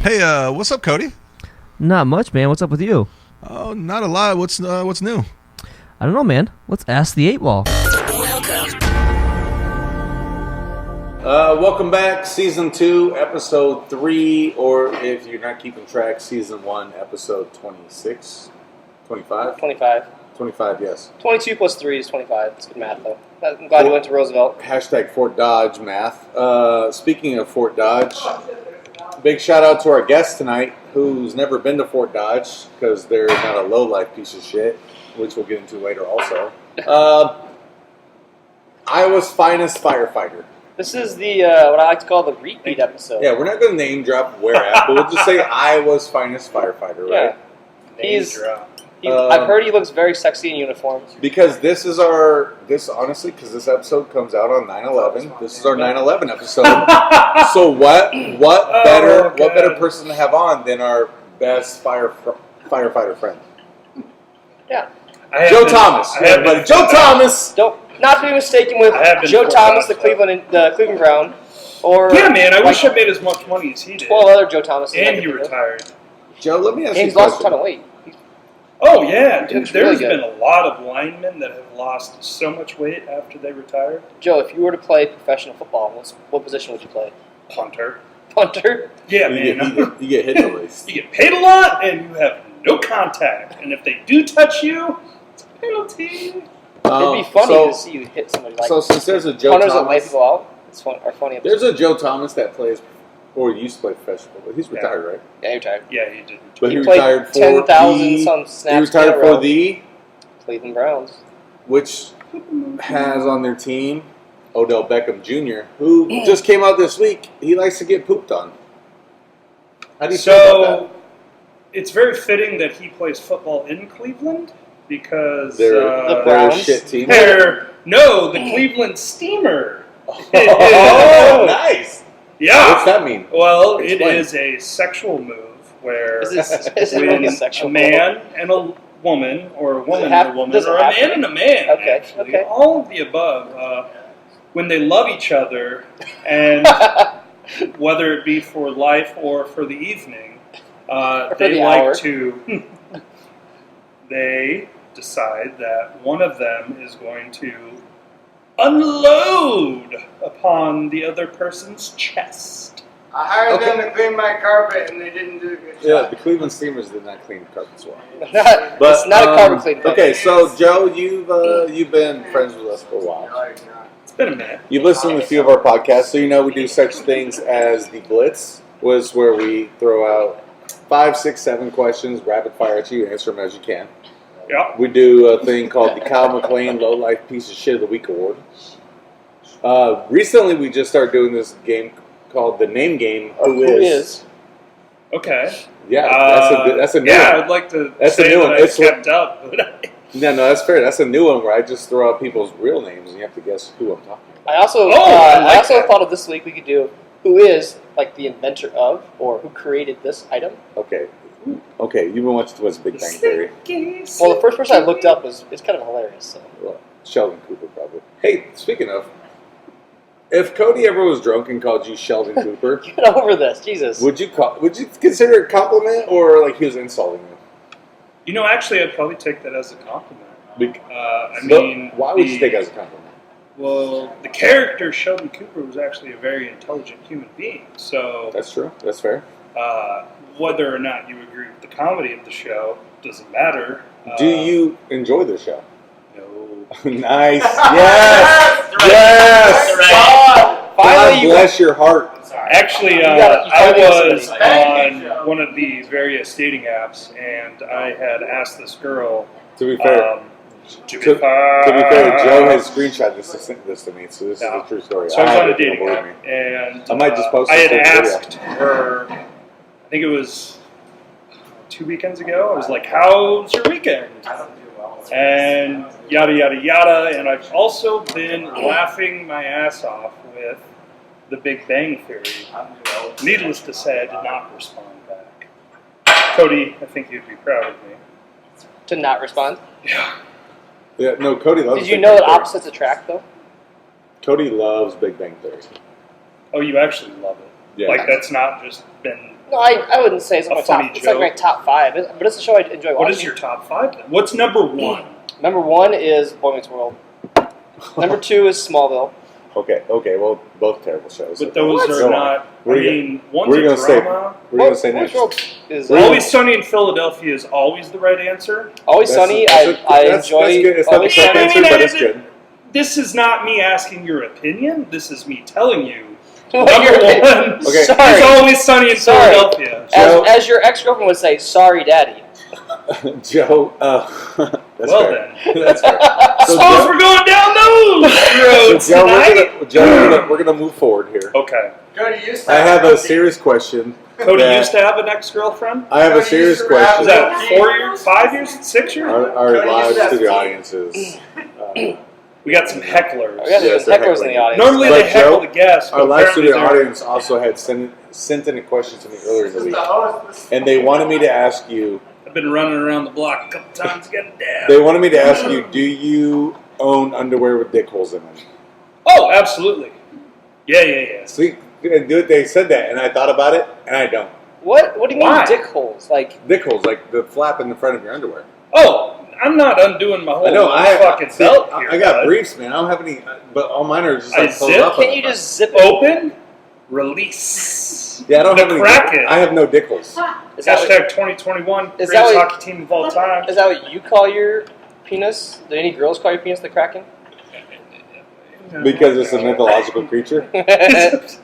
Hey, what's up, Cody? Not much, man. What's up with you? Oh, not a lot. What's new? I don't know, man. Let's ask the 8-Ball. Welcome back, Season 2, Episode 3, or if you're not keeping track, Season 1, Episode 26? 25? 25. 25, yes. 22 plus 3 is 25. It's good math, though. I'm glad you went to Roosevelt. Hashtag Fort Dodge math. Speaking of Fort Dodge, big shout out to our guest tonight, who's never been to Fort Dodge, because they're not a low-life piece of shit, which we'll get into later also. Iowa's finest firefighter. This is the what I like to call the repeat episode. Yeah, we're not going to name drop where at, but we'll just say Iowa's finest firefighter, right? Yeah. I've heard he looks very sexy in uniform. Because this honestly, because this episode comes out on 9/11. This is our 9/11 episode. So what better person to have on than our best firefighter friend? Yeah. Joe Thomas. Everybody, Joe Thomas. Not to be mistaken with Joe Thomas, the Cleveland Brown, or yeah, man. I wish I made as much money as he did. 12 other Joe Thomas. And he retired. Joe, let me ask you a question. He's lost a ton of weight. Oh yeah, dude. There's really been a lot of linemen that have lost so much weight after they retired. Joe, if you were to play professional football, what position would you play? Punter. Punter? Yeah, you man. You get hit in the waist. You get paid a lot, and you have no contact. And if they do touch you, it's a penalty. It'd be funny to see you hit somebody like that. So since there's a Joe Punters Thomas, that wipe people out, are funny. There's a Joe Thomas that plays, or used to play professional, but he's retired, right? Yeah, he retired. Yeah, he did. But he played retired for 10,000 some snaps. He retired for the Cleveland Browns, which has on their team Odell Beckham Jr., who just came out this week. He likes to get pooped on. How do you feel about that? It's very fitting that he plays football in Cleveland because They're the a Browns. shit team. The Cleveland Steamer. Oh, nice. Yeah. What's that mean? Well, Explain. It is a sexual move where Is it when like a sexual a man and a woman, or a woman and a woman, does it or a have to man be? and a man, Okay, actually, okay. all of the above, when they love each other, and whether it be for life or for the evening, they like to. They decide that one of them is going to unload upon the other person's chest. I hired them to clean my carpet, and they didn't do a good job. Yeah, the Cleveland Steamers did not clean carpets well. It's not a carpet cleaning. Okay, so Joe, you've been friends with us for a while. It's been a minute. You've listened to a few of our podcasts, so you know we do such things as the Blitz, was where we throw out 5, 6, 7 questions, rapid fire at you, answer them as you can. Yeah. We do a thing called the Kyle McLean Low Life Piece of Shit of the Week Award. Recently, we just started doing this game called the Name Game. Who is? Okay. Yeah, that's a new yeah, one. I'd like to That's say a new that one. I It's kept up. But No, that's fair. That's a new one where I just throw out people's real names and you have to guess who I'm talking about. I also, I like that. thought of this week we could do who is like the inventor of or who created this item. Okay, you've been watching too much Big Bang Theory. Well, the first person I looked up is kind of hilarious. So. Well, Sheldon Cooper, probably. Hey, speaking of, if Cody ever was drunk and called you Sheldon Cooper, Get over this, Jesus. would you consider it a compliment or like he was insulting you? Actually, I'd probably take that as a compliment. Why would you take it as a compliment? Well, the character Sheldon Cooper was actually a very intelligent human being. So That's true. That's fair. whether or not you agree with the comedy of the show doesn't matter. Do you enjoy the show? No. Nice. Yes. Yes. Finally, God bless your heart. Actually, you I finally was have on one of the various dating apps, and I had asked this girl. To be fair, To be fair, Joe has screenshot this to me, so this is a true story. So I was on a hope you dating don't app, believe me. and I might just post I this had whole video. asked her, I think it was 2 weekends ago, I was like, how's your weekend? And yada, yada, yada. And I've also been laughing my ass off with the Big Bang Theory. Needless to say, I did not respond back. Cody, I think you'd be proud of me. to not respond. Yeah. Yeah, no, Cody loves Did you Big know Bang that Theory. opposites attract, though? Cody loves Big Bang Theory. Oh, you actually love it. Yeah. Like, that's not just been No, I wouldn't say it's A my funny top. It's like my joke. top 5, but it's a show I enjoy watching. What is your top 5 then? What's number 1? Number 1 is Boy Meets World. Number 2 is Smallville. Okay. Well, both terrible shows. But those What? are not. What I are you- mean, one's what are you a gonna say? drama. What are you going to say Boy Meets next? World is Always Sunny in Philadelphia is always the right answer. Always Sunny. I enjoy. That's good. It's not the Always correct Sunny. answer, but it's good. This is not me asking your opinion. This is me telling you. What Number your- 1 Okay. is Sorry. Always Sunny in Sorry. Philadelphia. Joe- As your ex-girlfriend would say, sorry, daddy. Joe, that's Well fair. then. That's fair. So Suppose Joe- we're going down those roads Joe, tonight. we're gonna move forward here. Okay. Cody used to I have a rugby. serious question. Cody that- used to have an ex-girlfriend. I have a Cody serious used to rap. question. Is that 4 years, 5 years, 6 years? Our Cody live used to have studio teeth. audiences. We got some hecklers. We got Yes, some they're hecklers in the heckling. audience. Normally But they heckle Joe, the guests. Our but live apparently studio they're- audience also had sent in a question to me earlier in This the is week, the host. and they wanted me to ask you. I've been running around the block a couple times getting down. They wanted me to ask you: do you own underwear with dick holes in them? Oh, absolutely. Yeah. See, dude, they said that, and I thought about it, and I don't. What do you mean Why? dick holes? Like, Dick holes, like the flap in the front of your underwear. Oh, I'm not undoing my whole I know. fucking See, belt here. I got bud. briefs, man. I don't have any, but all mine are just I like closed zip? up. can't you just zip it? Open, release. Yeah, I don't The have any. Kraken. I have no dick holes. Is that, what, Hashtag 2021 Is greatest that what- hockey team of all time. is that what you call your penis? Do any girls call your penis the Kraken? Because it's a mythological creature that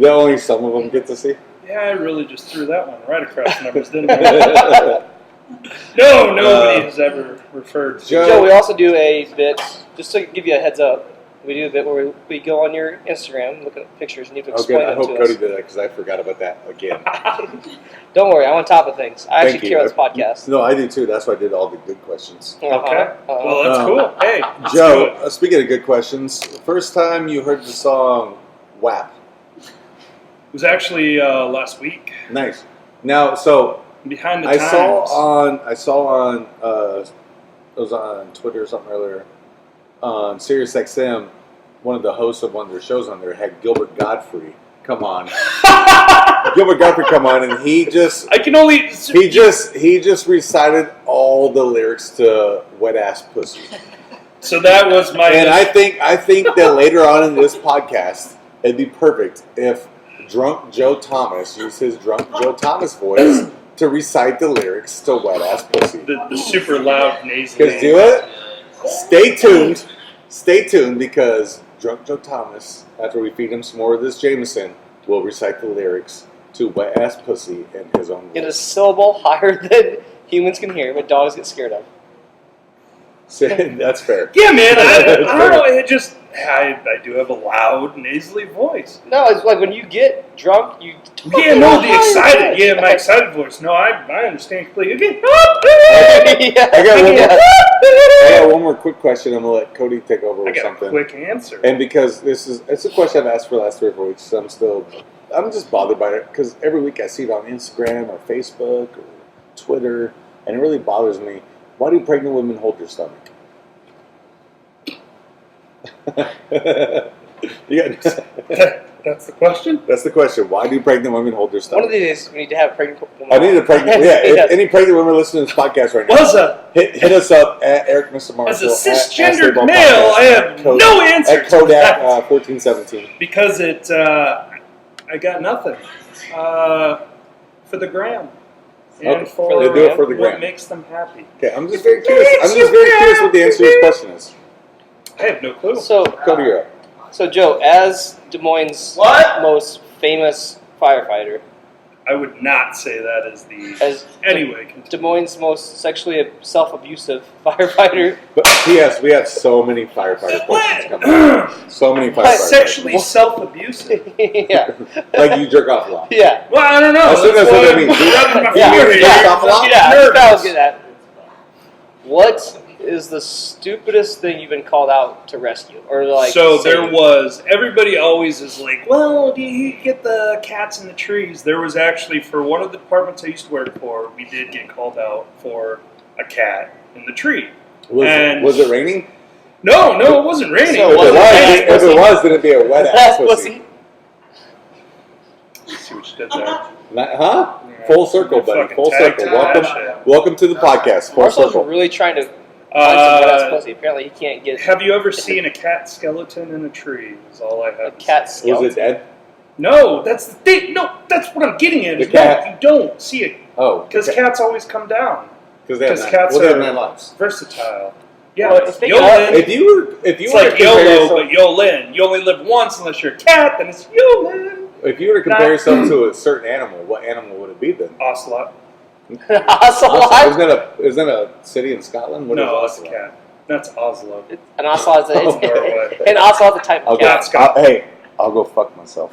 only some of them get to see. Yeah, I really just threw that one right across the numbers, didn't I? No, nobody has ever referred to Joe- Joe, we also do a bit, just to give you a heads up, we do a bit where we go on your Instagram, look at pictures, and you have to Okay, explain I them hope to Cody us. did that because I forgot about that again. Don't worry, I'm on top of things. I Thank actually you. care about this podcast. No, I do too. That's why I did all the good questions. Okay. Well, that's Um, cool. Hey, let's do Joe, it. speaking of good questions, first time you heard the song WAP. It was actually last week. Nice. Now, so Behind the I times. saw on it was on Twitter or something earlier on SiriusXM. One of the hosts of one of their shows on there had Gilbert Godfrey come on. Gilbert Godfrey come on, and he just I can only. he just recited all the lyrics to "Wet Ass Pussy." So that was my. And I think that later on in this podcast, it'd be perfect if Drunk Joe Thomas used his Drunk Joe Thomas voice to recite the lyrics to "Wet Ass Pussy." the super loud nasally. Because do it. Stay tuned, because Drunk Joe Thomas, after we feed him some more of this Jameson, will recite the lyrics to "Wet Ass Pussy" in his own In a voice. syllable higher than humans can hear, but dogs get scared of. That's fair. Yeah, man. I don't know. It just. I do have a loud nasally voice. No, it's like when you get drunk, you. Yeah, no, the excited. Yeah, my excited voice. No, I understand completely. Okay. I got one more. Yeah. I got one more quick question. I'm gonna let Cody take over I with got something. a quick answer. And because it's a question I've asked for the last 3 or 4 weeks, so I'm just bothered by it because every week I see it on Instagram or Facebook or Twitter, and it really bothers me. Why do pregnant women hold their stomach? That's the question. That's the question. Why do pregnant women hold their One stomach? of these days, we need to have a pregnant woman. I need a pregnant. Yeah, Yes. if any pregnant women listening to this podcast right now, Was a hit us up at Eric Mr. Marshall. as a at cisgendered Ask male, Podcast I at have Kodak- no answer at to Kodak that 1417. because it. I got nothing for the gram. And Okay, for, they do it for the what gram. makes them happy. Okay, I'm just very curious. I'm just very curious what the answer to this question is. I have no clue. So, Cody, you're up. so Joe, as Des Moines' What? most famous firefighter, I would not say that is the. as Anyway, Des continue. Moines' most sexually self-abusive firefighter, But P.S. We have so many firefighter questions coming. So many firefighter Sexually self-abusive. yeah, like you jerk off a lot. yeah, Well, I don't know. As soon as That's what why I mean, I'm rubbing my yeah, forehead. yeah. Jerk off a lot? yeah. Nervous. That was good at. What is the stupidest thing you've been called out to rescue, or like? So say- there was, everybody always is like, well, do you get the cats in the trees? There was actually, for one of the departments I used to work for, we did get called out for a cat in the tree. Was it raining? No, it wasn't raining. So If was it it was, raining? if it was, then it'd be a wet ass That's pussy. pussy. See we just did that. Huh? Yeah. Full circle, buddy. Fucking Full tag circle. team Welcome, shit. welcome to the podcast. Full Marcel's circle. really trying to find someone that's pussy. Apparently, he can't get Have you ever seen a cat skeleton in a tree? Is all I have. a cat Was skeleton. it dead? No, that's the thing. No, that's what I'm getting at. The is cat- No, you don't see it Oh, because cats always come down. Because they have 'cause nine, cats well, they have are- 9 lives. Versatile. Yeah, Well, if they get Yolin. If you were It's to like compare YOLO, yourself- but Yolin. You only live once unless you're a cat, then it's Yolin. if you were to compare yourself to a certain animal, what animal would it be then? Ocelot. Ocelot. Isn't that a city in Scotland? What is No, that's a Ocelot? cat. That's Oslo. An ocelot is Norway. an ocelot's a type I'll of go, cat. hey, I'll go fuck myself.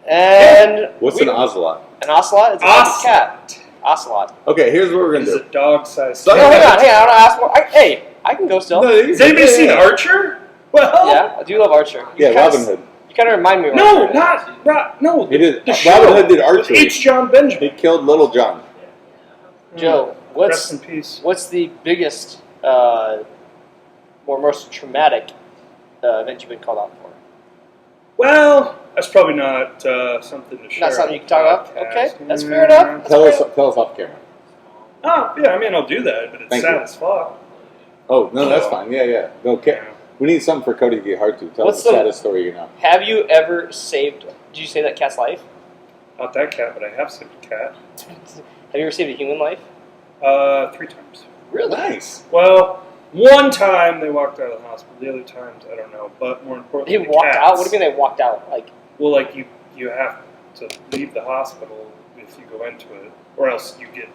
And What's an ocelot? an ocelot is a type of cat. Ocelot. Okay, here's what we're gonna It's do. a dog-sized So- No, cat. hang on. I want to ask more. Hey, I can go still. Has anybody seen Archer? Well, Yeah, I do love Archer. Yeah, You kinda- Robin Hood. You kind of remind me of No, Archer. no. He did. The Robin show Hood did with archery. H. John Benjamin. He killed Little John. Joe, Rest in peace. what's the biggest or most traumatic event you've been called out for? Well, that's probably not something to share. Not something you can on talk the about? podcast. Okay, that's fair enough. That's Tell fair. us off camera. Oh, yeah, I mean, I'll do that, but it's Thank sad you. as fuck. Oh no, that's fine. Yeah. Okay. Yeah. We need something for Cody to get hard to. Tell What's us the the- saddest story you know. Have you ever saved? Did you save that cat's life? Not that cat, but I have saved a cat. Have you ever saved a human life? 3 times. Really? Nice. Well, one time they walked out of the hospital. The other times, I don't know. But more importantly, They the walked cats. out. What do you mean they walked out? Like, Well, like you have to leave the hospital if you go into it, or else you get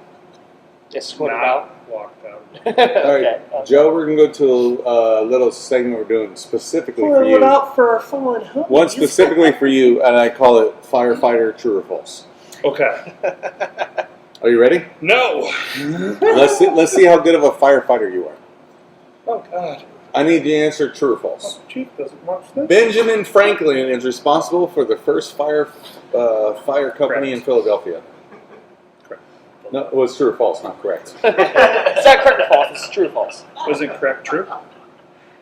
just squinted not out? walked out. All right, Okay. Joe. We're gonna go to a little segment we're doing specifically for you. for a fallen hood. One specifically for you, and I call it firefighter. True or false? Okay. Are you ready? No. Let's see how good of a firefighter you are. Oh God. I need you to answer true or false. Chief doesn't watch this. Benjamin Franklin is responsible for the first fire company in Philadelphia. Correct. No, it was true or false, not correct. It's not correct or false. It's true or false. Was it correct? True.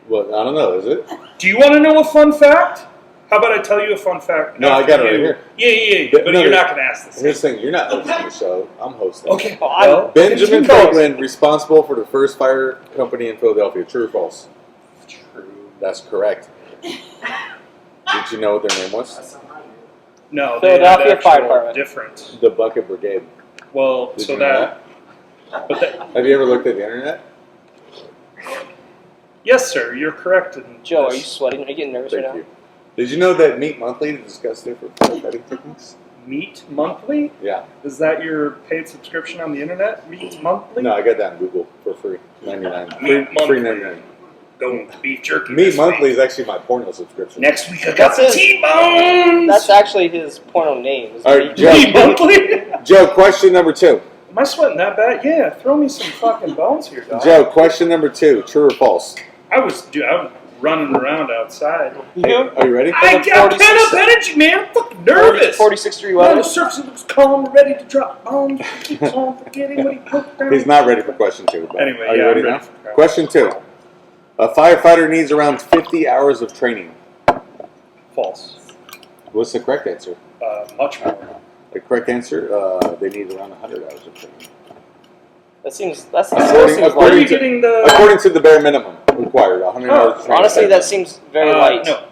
Well, I don't know, is it? Do you want to know a fun fact? How about I tell you a fun fact? No, I got it right here. Yeah. But But no, you're not going to ask this. Here's the thing, you're not hosting the show, I'm hosting. Okay. Well, Well, Benjamin Who knows? Franklin, responsible for the first fire company in Philadelphia. True or false? True. That's correct. Did you know what their name was? No. Philadelphia they had Fire actual Department. Different. The Bucket Brigade. Well, Did so you know that. But that. Have you ever looked at the internet? Yes, sir. You're correct. In Joe, are this. you sweating? Are you getting nervous Thank right you. Did you know that Meet Monthly discussed different firefighting techniques? Meet Monthly? Yeah. Is that your paid subscription on the internet? Meet Monthly? No, I got that on Google for free. 99. Meet Free Monthly. 99. Going with beef jerky. Meet this Monthly week. is actually my porno subscription. Next week I That's got the it. T-bones. now? That's actually his porno name. All right, Joe. Meet Monthly. Joe, question number 2. Am I sweating that bad? Yeah. Throw me some fucking bones here, dog. Joe, question number 2. True or false? I was running around outside. Hey, are you ready? I got 46 pent up energy, man. I'm fucking nervous. 46 degree Well, the weather. surface looks calm, ready to drop bombs. Keeps on forgetting what he put down. He's not ready for question 2. But Anyway, are you yeah, ready I'm now? ready for that. Question 2. A firefighter needs around 50 hours of training. False. What's the correct answer? Much more. The correct answer, they need around 100 hours of training. That seems According Where are to- you getting the? According to the bare minimum required, 100 hours of training. honestly, that seems very light. No.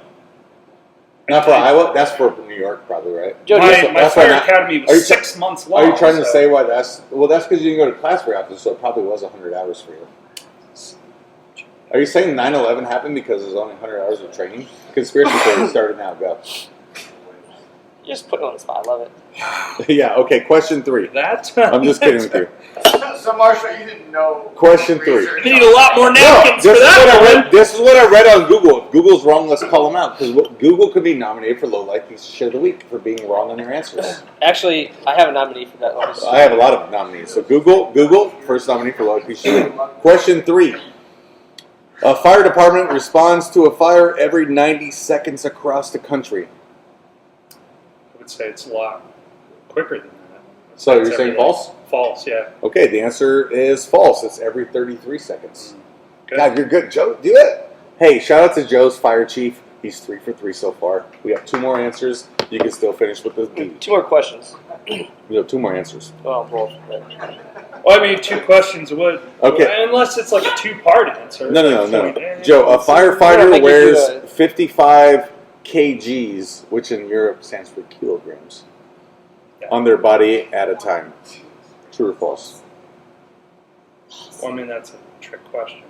Not for Iowa? That's for New York, probably, right? Joe, do you- My that's why fire not- academy Are you was 6 months long. Are you trying to so- say why that's... Well, that's because you didn't go to class very often, so it probably was 100 hours for you. Are you saying 9/11 happened because there's only 100 hours of training? Conspiracy theory started now, go. you're just putting it on the spot. I love it. Yeah, okay, question 3. that? I'm just kidding with you. So Marshall, you didn't know. Question 3. research You need a lot more No, napkins this for is, what that I one. read, this is what I read on Google. If Google's wrong, let's call them out. Because Google could be nominated for Low Life Piece of Shit of the Week for being wrong on their answers. Actually, I have a nominee for that. I have a lot of nominees. So Google, first nominee for Low Life Piece of Shit of the Week. Question 3. A fire department responds to a fire every 90 seconds across the country. I would say it's a lot quicker than that. So It's you're saying every- false? False, yeah. Okay, the answer is false. It's every 33 seconds. Good. God, you're good, Joe. Do it. Hey, shout out to Joe's fire chief, He's 3 for 3 so far. We have 2 more answers. You can still finish with the D. 2 more questions. We have 2 more answers. Oh, well. Well, I mean, 2 questions would. Okay. Unless it's like a 2-part answer. No. Joe, a firefighter wears 55 kgs, which in Europe stands for kilograms, on their body at a time. True or false? Well, I mean, that's a trick question.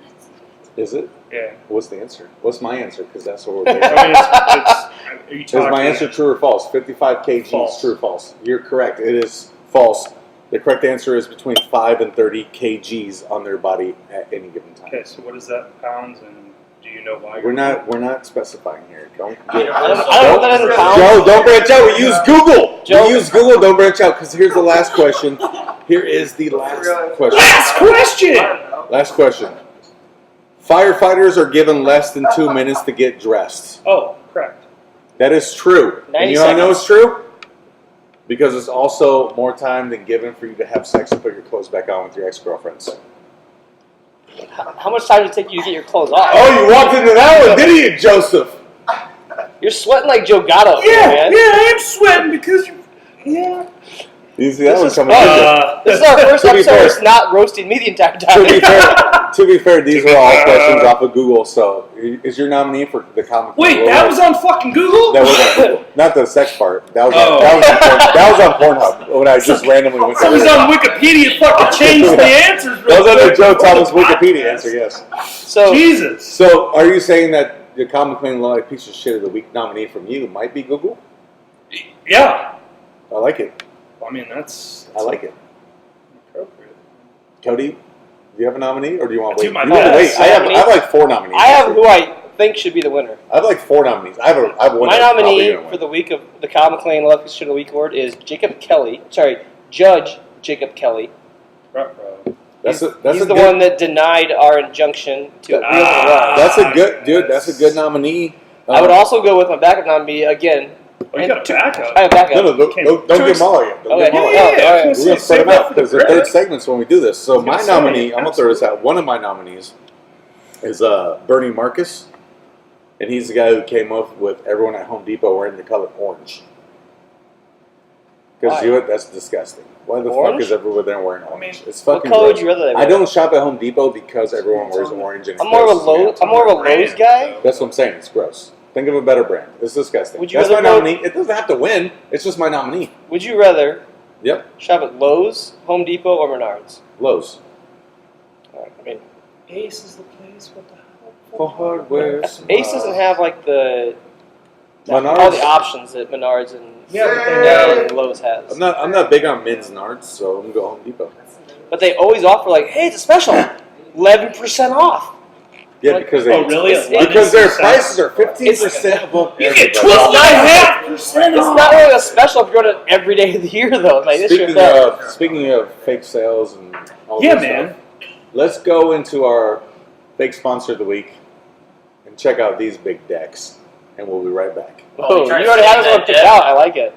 Is it? Yeah. What's the answer? What's my answer? Because that's what we're basing. I mean, are you Is talking my answer true or false? 55 kgs, False. true or false? You're correct. It is false. The correct answer is between 5 and 30 kgs on their body at any given time. Okay, so what is that in pounds, and do you know why? We're not specifying here. Don't. I don't know what that is in pounds. Joe, don't branch out. We use Google. Joe. We use Google. Don't branch out because here's the last question. Here is the last question. Last question! Last question. Firefighters are given less than 2 minutes to get dressed. Oh, correct. That is true. 90 And you know how I know seconds. it's true? Because it's also more time than given for you to have sex and put your clothes back on with your ex-girlfriends. How much time did it take you to get your clothes off? Oh, you walked into that one, didn't you, Joseph? You're sweating like Joe Gatto, man. I am sweating because you. You see that one is coming fun. This is our first To be episode fair. where it's not roasting me the entire time. To be fair, these are all questions off of Google. So, is your nominee for the comic? Wait, that was on fucking Google? That was on Google. Not the sex part. That was Oh. that was on Pornhub when I just randomly went to. It was on Wikipedia. Fucking changed the answers. That was real under quick. Joe Thomas Wikipedia answer. Yes. So, Jesus. So, are you saying that the Comic Clean Like Piece of Shit of the Week nominee from you might be Google? Yeah. I like it. I mean, that's I like it. appropriate. Cody, do you have a nominee, or do you want to Do wait? my You want to best. wait. I have like 4 nominees. I have who I think should be the winner. I have like 4 nominees. I have one. My that's probably nominee gonna win. for the week of the Comic Clan Love Should of the Week award is Jacob Kelly. Sorry, Judge Jacob Kelly. Ruh-roh. That's He's a the good, one that denied our injunction to Real Run. That's a good dude. That's a good nominee. I would also go with my backup nominee again. Oh, you got a backup. I have backup. No, don't give them all yet. Don't give them all Okay. yet. all right. We're gonna spread them out because the third segment's when we do this. So my nominee, I'm gonna throw this out. One of my nominees is Bernie Marcus, and he's the guy who came up with everyone at Home Depot wearing the color orange. Because Why? you know what? That's disgusting. Why the Orange? fuck is everyone there wearing orange? mean, It's What fucking. color would gross. you rather they I wear? don't shop at Home Depot because everyone wears orange. And it I'm more of a grosses me Lowe's. out. I'm more of a Lowe's guy. That's what I'm saying. It's gross. Think of a better brand. It's disgusting. Would you That's my rather go- nominee. It doesn't have to win. It's just my nominee. Would you rather Yep. shop at Lowe's, Home Depot, or Menards? Lowe's. I mean, Ace is the place. What the hell? For hardware. Ace doesn't have like the Menards. all the options that Menards and Yeah, but they and Lowe's has. I'm not big on men's nards, so I'm gonna go Home Depot. But they always offer like, hey, it's a special, 11% off. Yeah, Like- because they Oh, really? because their prices are 15% above. You get everybody. 12.5% It's not really a special if you're going to every day of the year though. Like this year, Speaking of fake sales and all Yeah, this man. stuff, let's go into our fake sponsor of the week and check out these big decks, and we'll be right back. Oh, you already have this one picked out. I like it.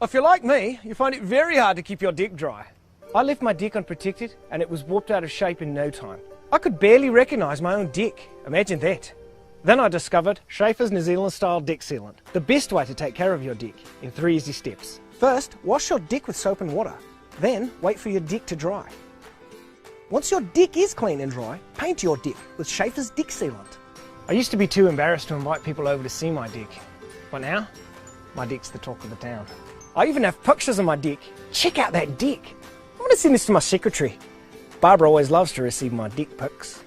If you're like me, you find it very hard to keep your dick dry. I left my dick unprotected and it was warped out of shape in no time. I could barely recognise my own dick. Imagine that. Then I discovered Schaefer's New Zealand style dick sealant. The best way to take care of your dick in 3 easy steps. First, wash your dick with soap and water. Then, wait for your dick to dry. Once your dick is clean and dry, paint your dick with Schaefer's dick sealant. I used to be too embarrassed to invite people over to see my dick. But now, my dick's the talk of the town. I even have pictures of my dick. Check out that dick. I'm going to send this to my secretary. Barbara always loves to receive my dick pics.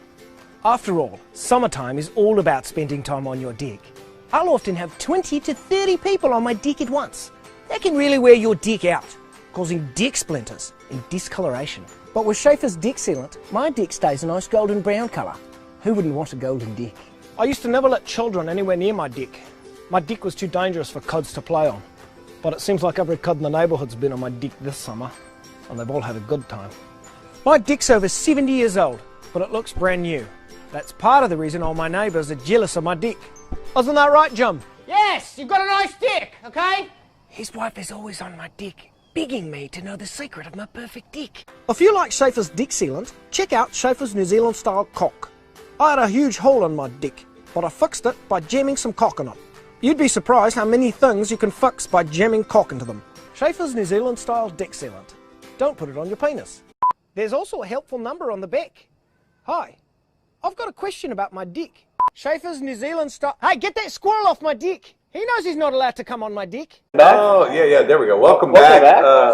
After all, summertime is all about spending time on your dick. I'll often have 20 to 30 people on my dick at once. That can really wear your dick out, causing dick splinters and discoloration. But with Schaefer's dick sealant, my dick stays a nice golden brown colour. Who wouldn't want a golden dick? I used to never let children anywhere near my dick. My dick was too dangerous for kids to play on. But it seems like every kid in the neighbourhood's been on my dick this summer, and they've all had a good time. My dick's over 70 years old, but it looks brand new. That's part of the reason all my neighbours are jealous of my dick. Isn't that right, Jim? Yes, you've got a nice dick, okay? His wife is always on my dick, begging me to know the secret of my perfect dick. If you like Schaefer's dick sealant, check out Schaefer's New Zealand style cock. I had a huge hole in my dick, but I fixed it by jamming some cock in them. You'd be surprised how many things you can fix by jamming cock into them. Schaefer's New Zealand style dick sealant. Don't put it on your penis. There's also a helpful number on the back. Hi, I've got a question about my dick. Schaefer's New Zealand style. Hey, get that squirrel off my dick. He knows he's not allowed to come on my dick. Oh, yeah, there we go. Welcome back.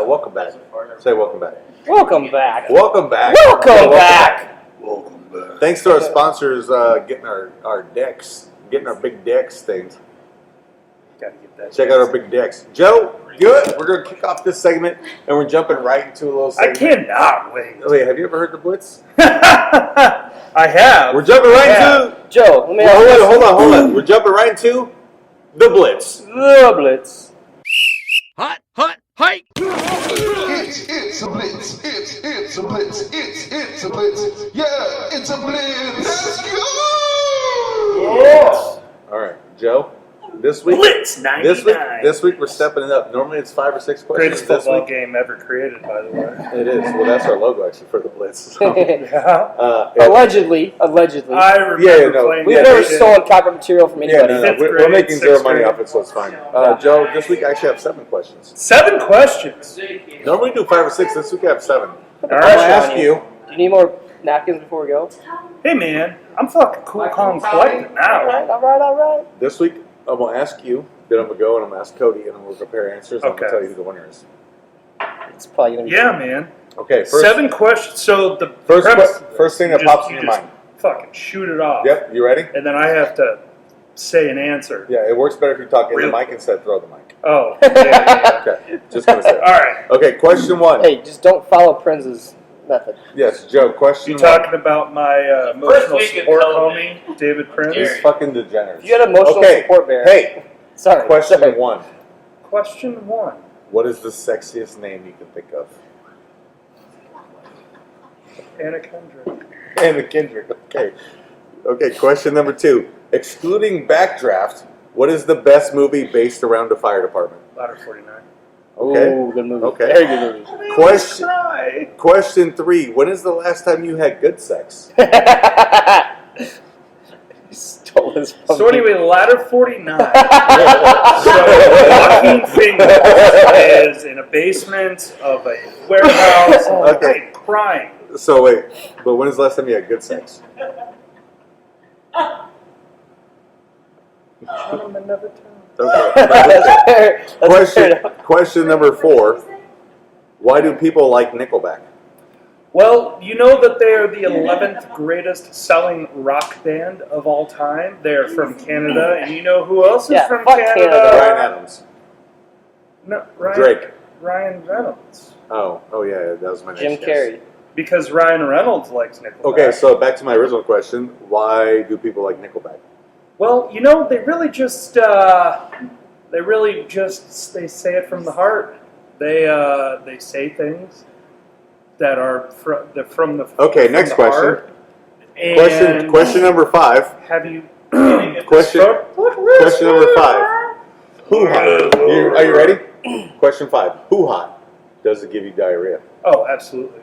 Welcome back. Say welcome back. Welcome back. Welcome back. Welcome back. Welcome back. Thanks to our sponsors getting our decks, getting our big decks things. Gotta get that. Check out our big decks. Joe, good. We're going to kick off this segment, and we're jumping right into a little segment. I cannot wait. Oh, wait, have you ever heard the Blitz? I have. We're jumping right into... Joe, let me ask you. Hold on. We're jumping right into the Blitz. The Blitz. Hot, hike! It's a blitz. It's a blitz. It's a blitz. Yeah, it's a blitz. Let's go! Yes. All right, Joe. This week, Blitz 99. This week we're stepping it up. Normally it's 5 or 6 questions. Greatest football game ever created, by the way. It is. Well, that's our logo actually for the Blitz. So, Allegedly. I remember playing. We've never stolen copyright material from anybody. We're making zero money off it, so it's fine. Joe, this week I actually have 7 questions. 7 questions. Normally we do 5 or 6. This week I have 7. All I'm going to ask you. Do you need more napkins before we go? Hey, man. I'm fucking cool, calm, collected now. All right. This week I'm going to ask you. Then I'm going to go and I'm going to ask Cody, and we'll compare answers. And I'm going to tell you who the winner is. It's probably going to be... Yeah, man. Okay, 7 questions. So the first thing that pops in your mind. Fucking shoot it off. Yep, you ready? And then I have to say an answer. Yeah, it works better if you talk in Really? the mic instead of throw the mic. Oh, yeah. Okay, just going to say. All right. Okay, question 1. Hey, just don't follow Prince's method. Yes, Joe, question You 1. talking about my emotional support homie, David Prince? These fucking degenerates. You had emotional support bear. Hey, Sorry. question 1. Question 1. What is the sexiest name you can think of? Anna Kendrick. Anna Kendrick, okay. Okay, question number 2. Excluding Backdraft, what is the best movie based around a fire department? Ladder 49. Okay. Ooh, good movie. Okay. Very good movie. Question 3. When is the last time you had good sex? Stole his phone. So anyway, Ladder 49. So Joaquin Phoenix is in a basement of a warehouse. Okay. Crying. So wait, but when is the last time you had good sex? Okay. Question number 4. Why do people like Nickelback? Well, you know that they are the 11th greatest selling rock band of all time. They're from Canada, and you know who else is from Canada? Ryan Adams. No, Ryan, Drake. Ryan Reynolds. Oh yeah, that was my next Jim guess. Carrey. Because Ryan Reynolds likes Nickelback. Okay, so back to my original question. Why do people like Nickelback? Well, you know, they really just they say it from the heart. They say things that are from the Okay, from next the question. heart. And Question number 5. Have you Question number 5. Who hot? Are you ready? Question 5. Who hot? Does it give you diarrhea? Oh, absolutely.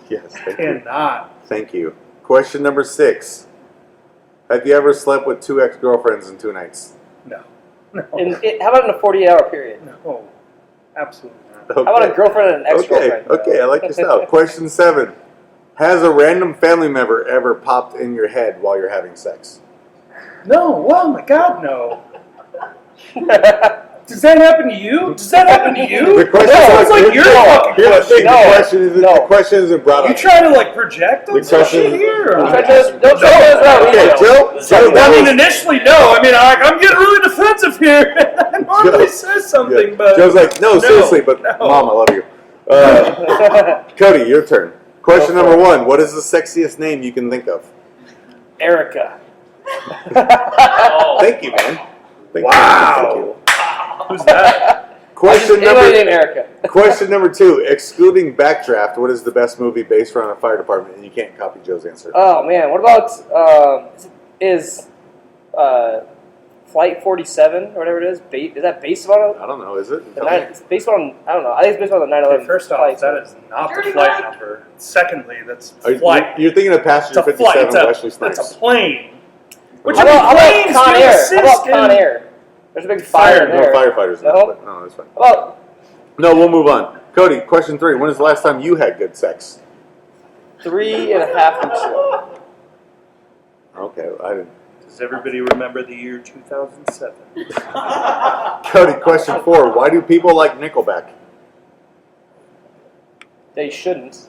Yes, thank you. Cannot. Thank you. Question number 6. Have you ever slept with 2 ex-girlfriends in 2 nights? No. How about in a 48-hour period? No. Absolutely not. Okay. How about a girlfriend and an ex-girlfriend? Okay, I like your style. Question 7. Has a random family member ever popped in your head while you're having sex? No. Oh my God, no. Does that happen to you? Does that happen to you? The question Sounds like your fucking Here's the thing. question. The question isn't brought up. You trying to like project on some question- shit here? Don't try to Okay, Joe, I mean, initially, no. I mean, I'm getting really defensive here. I normally say something, Yeah. but Joe's like, no, seriously, but no. Mom, I love you. Cody, your turn. Question number 1. What is the sexiest name you can think of? Erica. Thank you, man. Thank Wow. you. Who's that? Question Anybody named number Erica. Question number 2. Excluding Backdraft, what is the best movie based around a fire department? And you can't copy Joe's answer. Oh man, what about is Flight 47 or whatever it is? Is that based on I don't know. Is it? it's based on? I don't know. I think it's based on the 9/11. First off, flight. that is not the flight number. Secondly, that's Are you- flight. You're thinking of Passenger It's a flight. 57, Wesley It's Snipes. a plane. Which How about claims Con to Air? assist How about Con in- Air? There's a big fire No, there. firefighters. No? No, that's fine. How about No, we'll move on. Cody, question 3. When is the last time you had good sex? 3.5 weeks ago? Okay, I didn't. Does everybody remember the year 2007? Cody, question 4. Why do people like Nickelback? They shouldn't.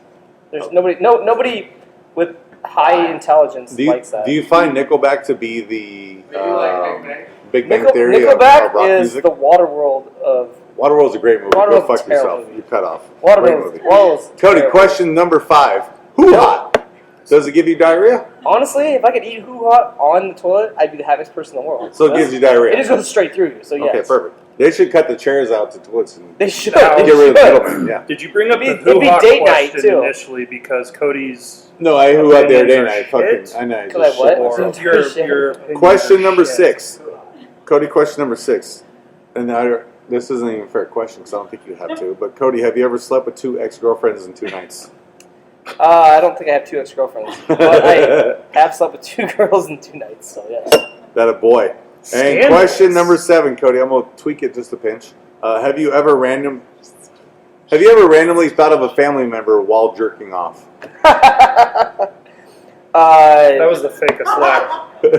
There's nobody with high intelligence likes that. Do you find Nickelback to be the Do you like Big Bang? Big Bang Theory Nickelback of rock is music? the Waterworld of. Waterworld's a great movie. Go Waterworld's fuck a terrible yourself. movie. You cut off. Waterworld's Great movie. Cody, terrible. question number 5. Who hot? Does it give you diarrhea? Honestly, if I could eat hoo-ha on the toilet, I'd be the happiest person in the world. So it gives you diarrhea. It just goes straight through you. So yes. Okay, perfect. They should cut the chairs out to toilets and They should. Now, get They rid of the should. middleman. Yeah. Did you bring up the It'd be hoo-ha date night, question too. initially because Cody's No, I who out there opinions day are night. Fucking, shit? I know. Cause I what? or Shit. your opinions Question are number shit? 6. Cody, question number 6. And this isn't even a fair question because I don't think you have to. But Cody, have you ever slept with 2 ex-girlfriends in 2 nights? I don't think I have 2 ex-girlfriends, but I have slept with 2 girls in 2 nights. So yes. That a boy. And Scandalous. question number 7, Cody. I'm gonna tweak it just a pinch. Have you ever randomly thought of a family member while jerking off? That was the fakest laugh. You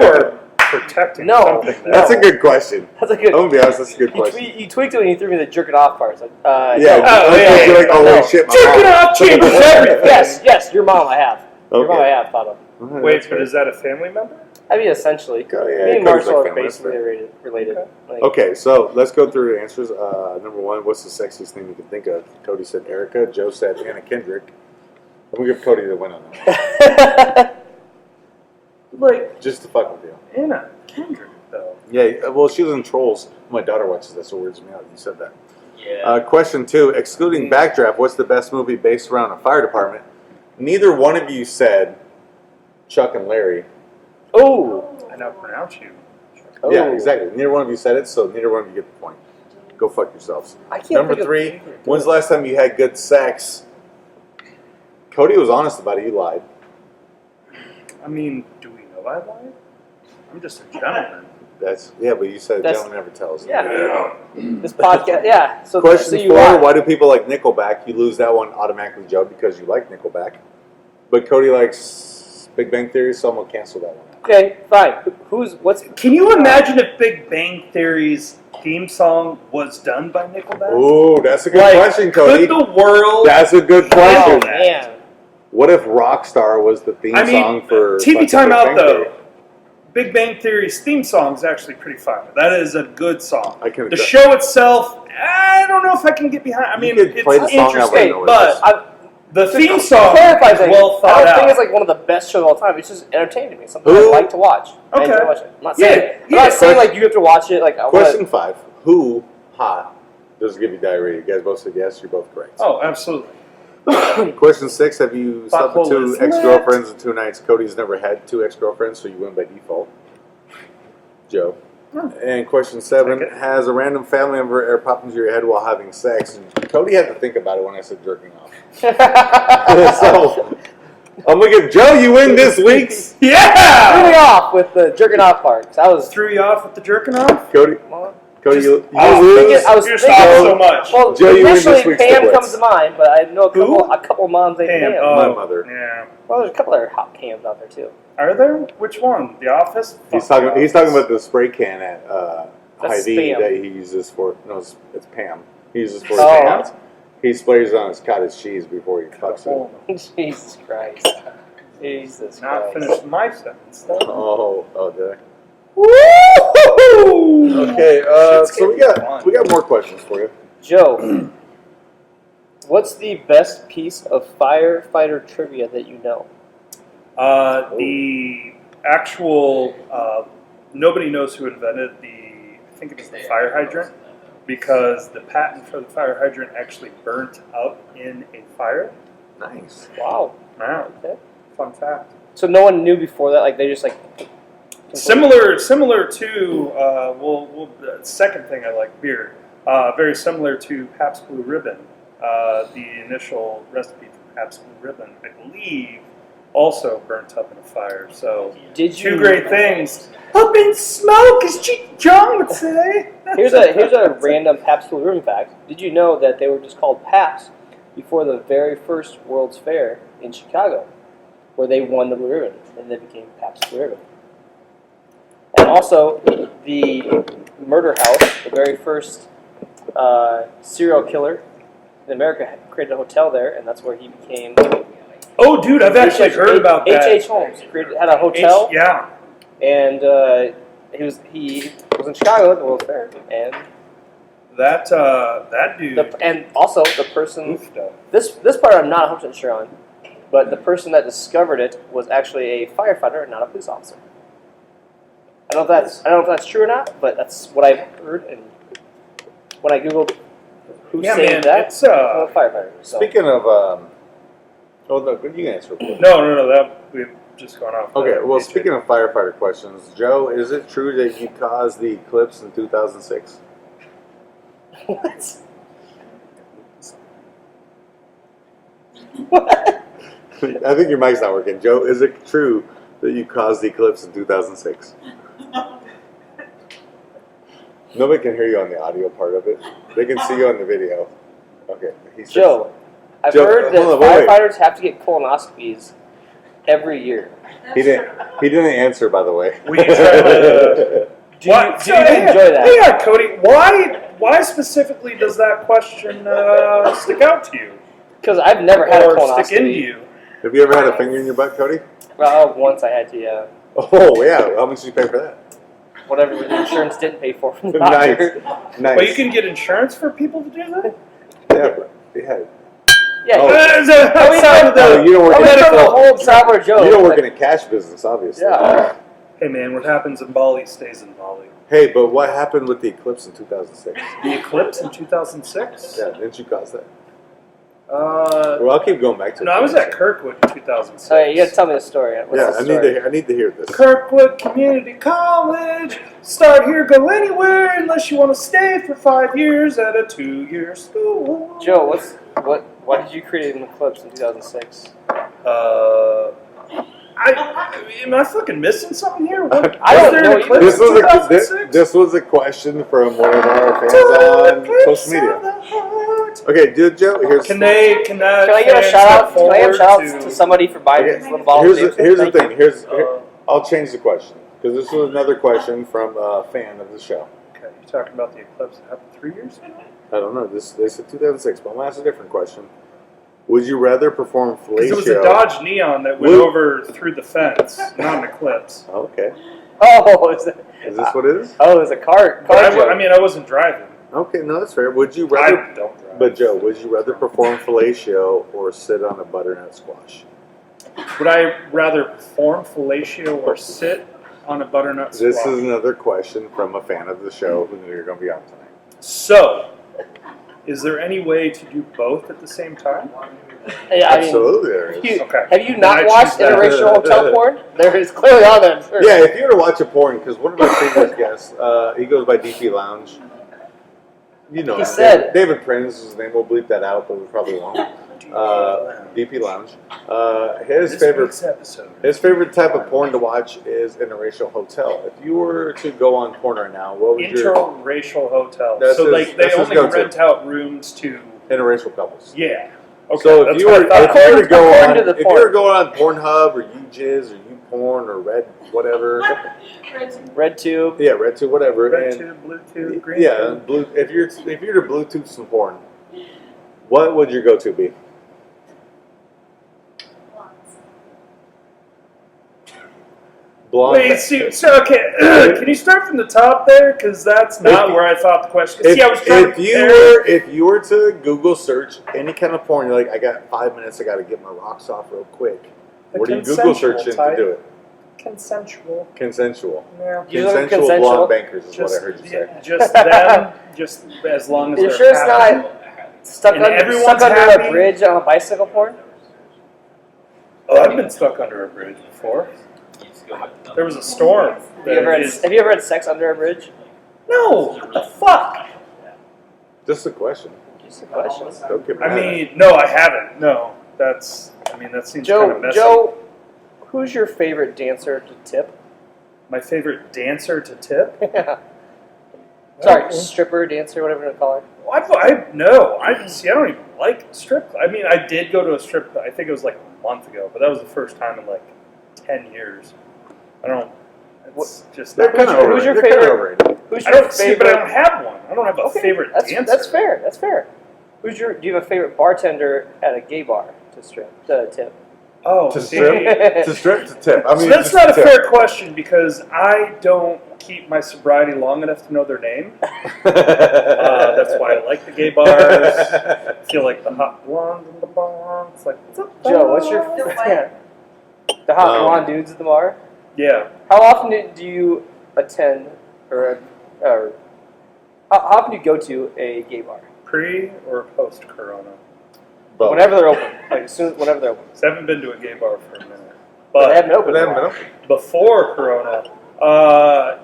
are protecting something there. That's a good question. That's a good. I'm gonna be honest. That's a good question. You tweaked it when you threw me the jerking off part. It's like, Yeah. no. You're like, oh No. wait, shit. My Jerking mom. off changes everything. Yes, your mom I have. Your Okay. mom I have thought of. Alright, Wait, that's but fair. is that a family member? I mean, essentially. Yeah, Me and Cody's Marshall like are family, basically related. Like, Okay, so let's go through the answers. Number 1, what's the sexiest thing you can think of? Cody said Erica. Joe said Anna Kendrick. I'm gonna give Cody the win on that. Like Just to fuck with you. Anna Kendrick, though. Yeah, well, she was in Trolls. My daughter watches that, so it weirds me out. You said that. Yeah. Question 2, excluding Backdraft, what's the best movie based around a fire department? Neither one of you said Chuck and Larry. oh. I now pronounce you. Yeah, exactly. Neither one of you said it, so neither one of you get the point. Go fuck yourselves. I can't Number think of 3, either. when's the last time you had good sex? Cody was honest about it. You lied. I mean, do we know I lied? I'm just a gentleman. Yeah, but you said That's- gentleman never tells. Yeah. This podcast. Yeah. So Question so you 4, lied. why do people like Nickelback? You lose that one automatically, Joe, because you like Nickelback. But Cody likes Big Bang Theory, so I'm going to cancel that one. Okay, fine. What's? Can you imagine if Big Bang Theory's theme song was done by Nickelback? Ooh, that's a good Like, question, Cody. Could the world? That's a good Oh question. man. What if Rockstar was the theme song for TV fucking Time Big Out Bang though. Theory? Big Bang Theory's theme song is actually pretty fire. That is a good song. I can The accept- show itself, I don't know if I can get behind. I mean, You could it's play the song, I wouldn't interesting, know what it is. but the theme To song clarify is things, well I thought don't out. think it's like one of the best shows of all time. It's just entertaining me. Something Who? I like to watch. I Okay. enjoy watching it. I'm not Yeah, saying, I'm not saying like you have to watch it. Like I Question 5, who hot does it give you diarrhea? You guys both said yes, you're both correct. Oh, absolutely. Question 6, have you slept with Butthole 2 is ex-girlfriends in 2 nights? Cody's never had 2 ex-girlfriends, so you win by default. Joe. And question 7, Take it. has a random family member ever popped into your head while having sex? And Cody had to think about it when I said jerking off. So, I'm going to give Joe, you win this week's. threw Yeah! me off with the jerking off part. 'Cause I was. Threw you off with the jerking off? Cody, Well, Cody, you I was lose. thinking. I was You're thinking. stopping so much. Well, Joe, you win this initially week's Pam Blitz. comes to mind, but I know Who? a couple moms named Pam. Pam. My mother. Yeah. Well, there's a couple other hot Pams out there too. Are there? Which one? The Office? He's Fuck talking. The He's talking Office. about the spray can at That's Hy-Vee Spam. that he uses for. No, it's Pam. He uses for his Oh. pants. He sprays it on his cottage cheese before he fucks it. Oh, Jesus Christ. Jesus not Christ. finished my sentence. though. Oh, did I? Woo! Okay, Shit's so getting fun. we got more questions for you. Joe, what's the best piece of firefighter trivia that you know? The actual nobody knows who invented I think it was the fire hydrant, because the patent for the fire hydrant actually burnt up in a fire. Nice. Wow. Wow, Okay. fun fact. So no one knew before that. Like they just like. Similar to the second thing I like, beer. Very similar to Pabst Blue Ribbon. The initial recipe for Pabst Blue Ribbon, I believe, also burnt up in a fire. So Did you? two great things. Up in smoke, as Cheech John would say. Here's a random Pabst Blue Ribbon fact. Did you know that they were just called Pabst before the very first World's Fair in Chicago, where they won the Blue Ribbon, and they became Pabst Blue Ribbon? And also, the Murder House, the very first serial killer in America, created a hotel there, and that's where he became. Oh, dude, I've actually heard about that. H.H. Holmes had a hotel. Yeah. And he was in Chicago at the World's Fair, and that dude. And also the person. This part I'm not 100% sure on, but the person that discovered it was actually a firefighter and not a police officer. I don't know if that's true or not, but that's what I've heard. And when I googled who saved that, it's a firefighter. So. Speaking of, oh no, you can answer. No, that we've just gone off. Okay, well, speaking of firefighter questions, Joe, is it true that you caused the eclipse in 2006? What? What? I think your mic's not working. Joe, is it true that you caused the eclipse in 2006? Nobody can hear you on the audio part of it. They can see you on the video. Okay. Joe, I've heard that firefighters have to get colonoscopies every year. He didn't answer, by the way. We can try Do you enjoy that? Yeah, Cody. Why specifically does that question stick out to you? Because I've never had a colonoscopy. Stick into you. Have you ever had a finger in your butt, Cody? Well, once I had to, yeah. Oh, yeah. How much did you pay for that? Whatever the insurance didn't pay for from the doctor. Nice. But you can get insurance for people to do that? Yeah. Yeah. Oh, you don't work in the whole traveler Joe. You don't work in a cash business, obviously. Yeah. Hey, man, what happens in Bali stays in Bali. Hey, but what happened with the eclipse in 2006? The eclipse in 2006? Yeah, didn't you cause that? Well, I'll keep going back to it. No, I was at Kirkwood in 2006. Oh, yeah, you gotta tell me the story. What's the story? I need to hear this. Kirkwood Community College. Start here, go anywhere, unless you want to stay for 5 years at a 2-year school. Joe, why did you create an eclipse in 2006? Am I fucking missing something here? I don't know either. This was a question from one of our fans on social media. Okay, dude, Joe. Can I give a shout out? Can I give a shout out to somebody for buying this little bottle? Here's the thing. I'll change the question because this was another question from a fan of the show. Okay, you're talking about the eclipse that happened 3 years ago? I don't know. They said 2006, but I'm gonna ask a different question. Would you rather perform fellatio? It was a Dodge Neon that went over through the fence, not an eclipse. Okay. Oh, is this what it is? Oh, it's a car. I wasn't driving. Okay, no, that's fair. Would you rather? I don't drive. But Joe, would you rather perform fellatio or sit on a butternut squash? Would I rather perform fellatio or sit on a butternut squash? This is another question from a fan of the show who you're going to be on tonight. So, is there any way to do both at the same time? Yeah, absolutely, there is. Have you not watched interracial hotel porn? There is clearly on there. Yeah, if you were to watch a porn, because one of my previous guests, he goes by DP Lounge. You know, he said David Prince is his name. We'll bleep that out, but we probably won't. DP Lounge. His favorite type of porn to watch is interracial hotel. If you were to go on porn right now, what would your interracial hotel? So like they only rent out rooms to interracial couples. Yeah. Okay, so if you were to go on Pornhub or YouJizz or YouPorn or Red whatever, RedTube, yeah, RedTube, whatever, RedTube, Bluetooth, Green Tube. If you're to Bluetooth some porn, what would your go-to be? Blonde. Wait, so okay, can you start from the top there? Because that's not where I thought the question. If you were to Google search any kind of porn, you're like, I got 5 minutes, I got to get my rocks off real quick. What do you Google search in to do it? Consensual. Yeah. Consensual blonde bankers is what I heard you say. Just them, just as long as you're they're sure happy. It's not stuck under a bridge on a bicycle porn? Oh, I've been stuck under a bridge before. There was a storm. Have you ever had sex under a bridge? No. What the fuck? Just a question. I mean, no, I haven't. No, that seems kind of messy. Joe, Who's your favorite dancer to tip? My favorite dancer to tip? Sorry, stripper, dancer, whatever you call it. See, I don't even like strip. I mean, I did go to a strip. I think it was like a month ago, but that was the first time in like 10 years. I don't. It's just. They're kind of overrated. Who's your They're kinda favorite? overrated. Who's I your don't see, favorite? but I don't have one. I don't have a favorite dancer. That's fair. That's fair. Do you have a favorite bartender at a gay bar to tip? Oh, To see, strip, to strip, to tip. I mean, so that's just not a tip. fair question because I don't keep my sobriety long enough to know their name. That's why I like the gay bars. I feel like the hot blonde in the bar. It's like, what's up, Joe, what's your the hot blonde dudes at the bar? Yeah. How often do you attend or how often do you go to a gay bar? Pre or post Corona? Both. Whenever they're open, like whenever they're open. So I haven't been to a gay bar for a minute, But they but haven't opened. But they haven't been open. before Corona,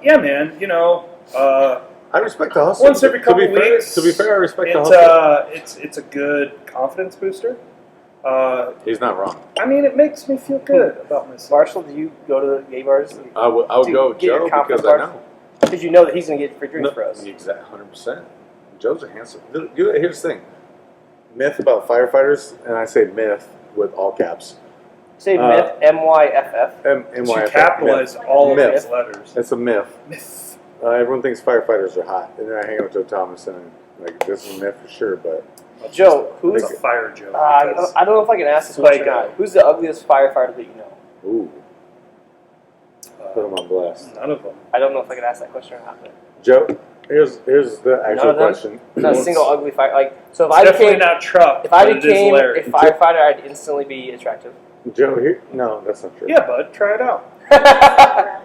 yeah, man, you know, I respect the hustle. once every couple weeks. To be fair, I respect the hustle. It's a good confidence booster. He's not wrong. I mean, it makes me feel good about myself. Marshall, do you go to the gay bars? I would To go with get your Joe confidence because I bars? know. Because you know that he's going to get free drinks for us. Exactly, 100%. Joe's a handsome. Here's the thing. Myth about firefighters, and I say myth with all caps. Say myth, M-Y-F-F. M-Y-F. You capitalize all of Myth. those letters. It's a myth. Myth. Everyone thinks firefighters are hot, and then I hang out with Joe Thomas, and like this is a myth for sure. But Joe, who's It's a fire joke. I because don't know if I can ask this It's like, question or not. Who's the ugliest firefighter that you know? ooh, put him on blast. None of them. I don't know if I can ask that question or not. But Joe, here's the actual of them? question. not a single ugly fire. Like, so if It's I definitely became, not Truck. if I but it is became a Larry. firefighter, I'd instantly be attractive. Joe, here? No, that's not true. Yeah, bud, try it out.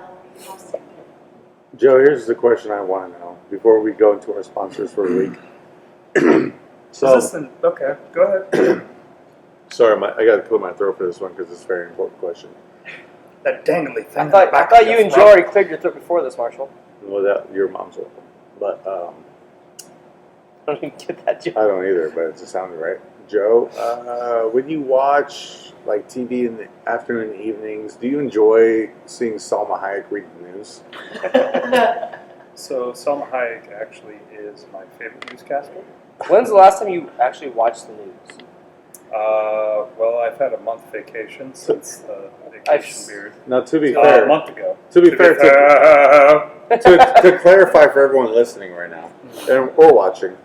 Joe, here's the question I want to know before we go into our sponsors for the week. So, Is this okay, go ahead. sorry, I got to clear my throat for this one because it's a very important question. That dangly thing. I thought you and Joe already cleared your throat before this, Marshall. Well, your mom's one. But I don't even get that joke. I don't either, but it just sounded right. Joe, when you watch like TV in the afternoon and evenings, do you enjoy seeing Salma Hayek read the news? So Salma Hayek actually is my favorite newscaster. When's the last time you actually watched the news? Well, I've had a month vacation since the vacation beard. Now, to be A fair, month ago. to clarify for everyone listening right now and or watching,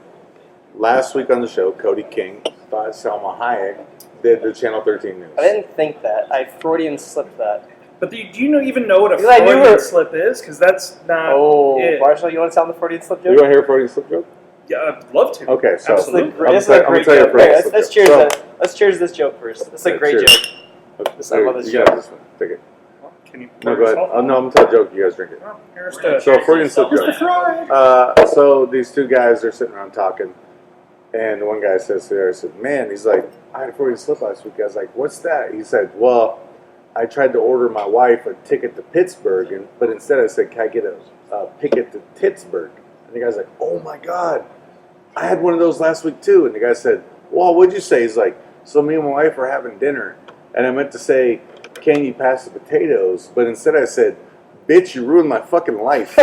last week on the show, Cody King thought Salma Hayek did the Channel 13 news. I didn't think that. I Freudian slipped that. But do you even know what a Because I knew Freudian it. slip is? Because that's not Oh, it. Marshall, you want to tell them the Freudian slip You joke? want to hear a Freudian slip joke? Yeah, I'd love to. Okay, so Absolutely. This is a great joke. Freudian Hey, slip let's joke. cheers So- that. Let's cheers this joke first. It's a Okay, great cheers. joke. I love this You got this one. Take it. Can you No, pour go ahead. yourself Oh, one? no, I'm going to tell a joke. You guys drink it. Oh, here's the So, Freudian slip Here's the joke. Freud. So these two guys are sitting around talking, and one guy says to the other, I said, man, he's like, I had a Freudian slip last week. I was like, what's that? He said, well, I tried to order my wife a ticket to Pittsburgh, but instead I said, can I get a ticket to Pittsburgh? And the guy's like, oh my God, I had one of those last week too. And the guy said, well, what'd you say? He's like, so me and my wife are having dinner, and I meant to say, can you pass the potatoes? But instead I said, bitch, you ruined my fucking life.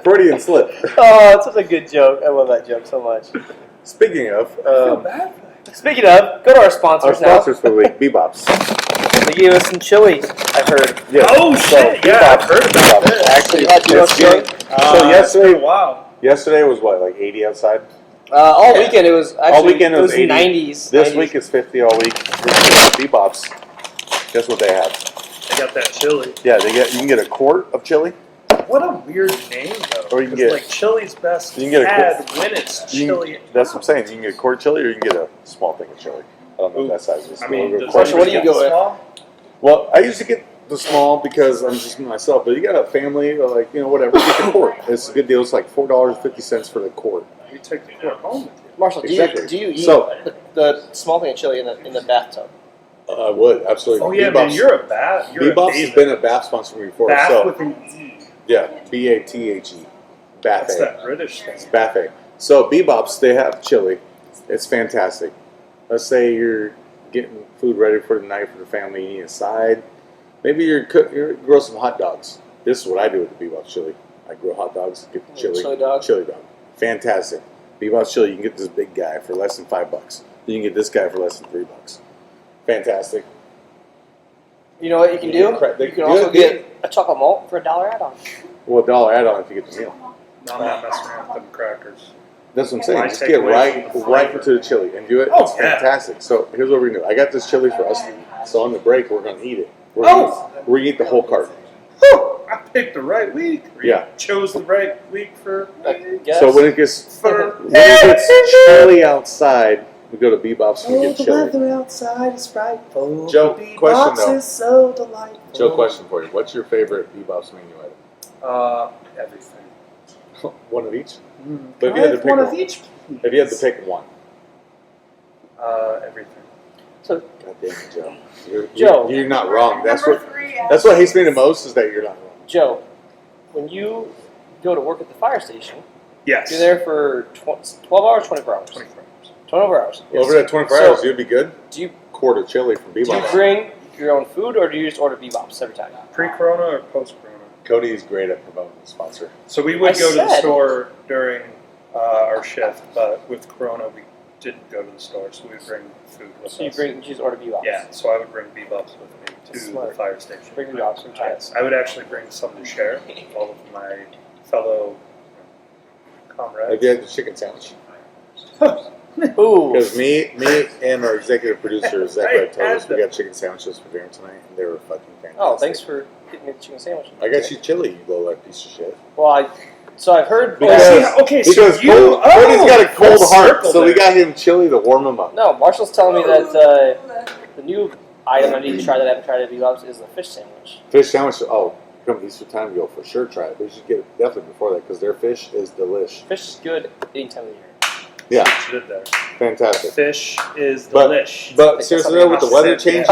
Freudian slip. Oh, it's such a good joke. I love that joke so much. Speaking of, Speaking of, go to our sponsors, our sponsors for the week, Bebops. now. They gave us some chili, I've heard. Yes. Oh, shit, yeah, I've heard about this. Actually, Yeah, yesterday, It's been a while. yesterday was what, like 80 outside? All weekend it was actually All weekend it was 80. 90s. This 90s. week is 50 all week. Bebops. Guess what they have? They got that chili. Yeah, you can get a quart of chili. What a weird name, though. Or you can 'Cause, get- like chili's best you can get a had when it's You can- chili. that's what I'm saying. You can get a quart of chili or you can get a small thing of chili. I don't know what that size is. I mean, We'll does quart Marshall, what do you anybody go get with? small? Well, I usually get the small because I'm just myself, but you got a family or like, whatever, get the quart. It's a good deal. It's like $4.50 for the quart. You take the quart home with you. Marshall, Exactly. do you eat So- the small thing of chili in the bathtub? I would, absolutely. Oh, yeah, man, you're a bat. You're Bebops a has David. been a BAF sponsor for me before. Bath so, with an E. yeah, B-A-T-H-E. That's Bathe. that British thing. It's Bathe. So Bebops, they have chili. It's fantastic. Let's say you're getting food ready for the night for the family, eating a side. Maybe you're grill some hot dogs. This is what I do with the Bebop's chili. I grill hot dogs, get the chili. Chili dog. Fantastic. Bebop's chili, you can get this big guy for less than $5. Then you can get this guy for less than $3. Fantastic. You know what you can do? You can also get a chocolate malt for a $1 add-on. Well, $1 add-on if you get the meal. No, I'm not messing around with them crackers. That's what I'm saying. Might Just take get away right from the into flavor. the chili and do it. Oh, It's yeah. fantastic. So here's what we're gonna do. I got this chili for us to eat. So on the break, we're gonna eat it. We're gonna eat the whole carton. Whew, I picked the right week. Or you Yeah. chose the right week for me. Yes. So when it gets chilly outside, we go to Bebop's and we get chili. outside is frightful. Joe, question though. is so delightful. Joe, question for you. What's your favorite Bebop's menu item? Everything. One of each. But if you had to pick one of one. each. If you had to pick one. Everything. So, God damn it, Joe. Joe. You're not wrong. That's what hates me the most is that you're not wrong. Joe, when you go to work at the fire station, Yes. you're there for 12 hours, 24 hours? 24 hours. 24 hours. Over that 24 So- hours, you'd be good. Do you Quarter chili from do you Bebop's. bring your own food, or do you just order Bebop's every time? Pre-corona or post-corona? Cody's great at promoting the sponsor. So we would I go to the said- store during our shift, but with corona we didn't go to the store, so we would bring food with So you us. just order Bebop's. Yeah, so I would bring Bebop's with me to Smart. the fire station. Bring Bebop's from China. Yes, I would actually bring some to share with all of my fellow comrades. Have you had the chicken sandwich? Ooh. Because me and our executive producer, Zach, I told us had we them. got chicken sandwiches for dinner tonight, and they were fucking fantastic. Oh, thanks for getting me the chicken sandwich. I got you chili, you little like piece of shit. Well, so I've heard. Because, okay, so because you- Cody's got a cold full heart, circle so we there. got him chili to warm him up. No, Marshall's telling me that the new item I need to try that I haven't tried at Bebop's is the fish sandwich. Fish sandwich, oh, come Easter time, you'll for sure try it. We should get it definitely before that, because their fish is delish. Fish is good any time of the year. Yeah, What you did there. fantastic. Fish is But- delish. But seriously though, with the weather changing,